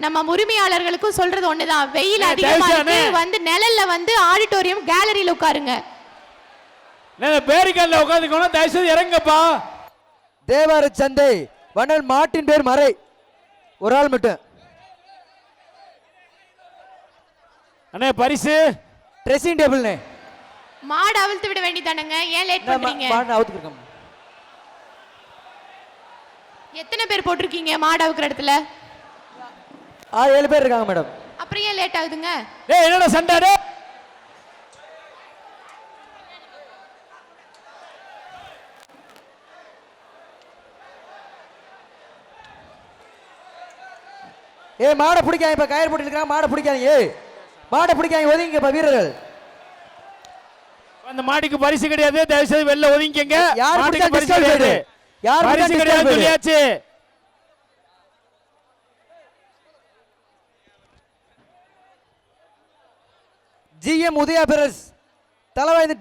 நம்ம உரிமையாளர்களுக்கும் சொல்றது ஒண்ணுதான். வெயில் அதிகமா இருக்கு, வந்து நிழல்ல வந்து ஆடிட்டோரியம் கேலரியில உட்காருங்க. பேரிக்கல்ல உட்காந்துக்கணும். தயவு செய்து இறங்கப்பா. தேவார சந்தை வண்ணல் மாட்டின் பேர் மறை. ஒரு ஆள் மட்டும். அண்ணே பரிசு ட்ரெஸ்ஸிங் டேபிள்னே. மாடு அவிழ்த்து விட வேண்டியதானங்க, ஏன் லேட் பண்றீங்க? மாடு அவுத்துக்கிருக்கோம். எத்தனை பேர் போட்டிருக்கீங்க மாடு அவுக்குற இடத்துல? 7 பேர் இருக்காங்க மேடம். அப்புறம் ஏன் லேட் ஆகுதுங்க? டேய் என்னடா சண்டை டேய்? மாடை பிடிக்காங்க. இப்ப கயிறு போட்டு இருக்காங்க. மாடை பிடிக்காதீங்க. மாடை பிடிக்காங்க. ஒதுங்கிப்பா வீரர்கள். அந்த மாட்டுக்கு பரிசு கிடையாது. தயவு செய்து வெளில ஒதுங்கிக்கங்க. யார் மாட்டுக்கு பரிசு கிடையாது? கிடையாது. யார் பரிசு கிடையாது சொல்லியாச்சு. ஜிஎம் உதயா பிரஸ் தலைவாய்ந்த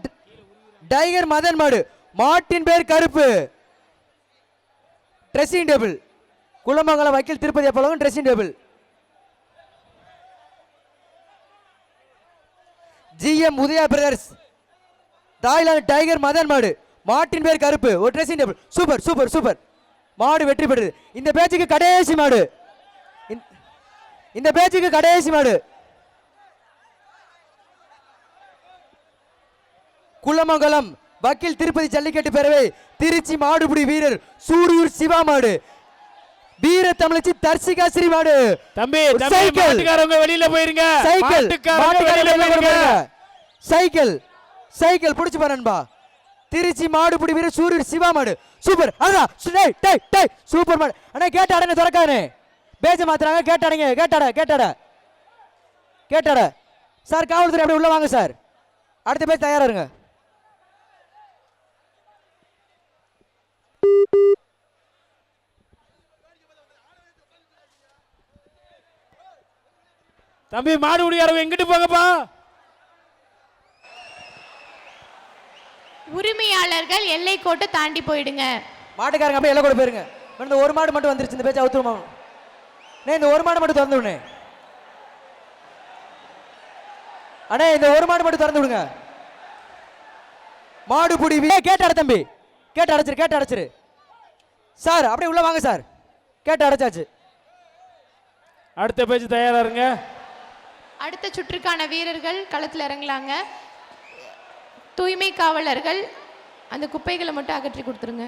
டைகர் மதன் மாடு. மாட்டின் பேர் கருப்பு. ட்ரெஸ்ஸிங் டேபிள் குளமங்கலம் வக்கீல் திருப்பதி அப்பளவன் dressing table. GM Udaya brothers Thailand tiger Madan மாடு. மாட்டின் பேர் கருப்பு. ஒரு dressing table. Super super super. மாடு வெற்றி பெற்றது. இந்த பேச்சுக்கு கடைசி மாடு. இந்த பேச்சுக்கு கடைசி மாடு குளமங்கலம் வக்கீல் திருப்பதி ஜல்லிக்கட்டு பேரவை திருச்சி மாடுபிடி வீரர் சூரியூர் சிவா மாடு. வீர தமிழச்சி தர்சிகா ஸ்ரீ மாடு. தம்பி மாட்டுக்காரங்க வெளியில போயிருங்க. சைக்கிள் வெளியில போயிருங்க. சைக்கிள் சைக்கிள் பிடிச்சு பாருன்பா. திருச்சி மாடுபிடி வீரர் சூரியூர் சிவா மாடு. சூப்பர். அதான் டேய் டேய் டேய் சூப்பர் மாடு. அண்ணா கேட்ட அடங்க திறக்கானே. பேஜ மாத்துறாங்க. கேட்டாடங்க கேட்டாட சார். காவல்துறை அப்படியே உள்ள வாங்க சார். அடுத்த பேஜ் தயாரா இருங்க. தம்பி மாடு உடையாரவங்க எங்கிட்டு போங்கப்பா. உரிமையாளர்கள் எல்லை கோட்டை தாண்டி போயிடுங்க. மாட்டுக்காரங்க அப்படியே எல்லாம் கூட போயிருங்க. இந்த ஒரு மாடு மட்டும் வந்துருச்சு. இந்த பேச்ச அவுத்துருமா? இந்த ஒரு மாடு மட்டும் திறந்து விடுங்க. அண்ணே இந்த ஒரு மாடு மட்டும் திறந்து விடுங்க. மாடு புடி கேட்ட தம்பி. கேட்ட அடைச்சிரு சார். அப்படியே உள்ள வாங்க சார். கேட்ட அடைச்சாச்சு. அடுத்த பேச்சு தயாரா இருங்க. அடுத்த சுற்றுக்கான வீரர்கள் களத்தில் இறங்கலாங்க. தூய்மை காவலர்கள் அந்த குப்பைகளை மட்டும் அகற்றி கொடுத்துருங்க.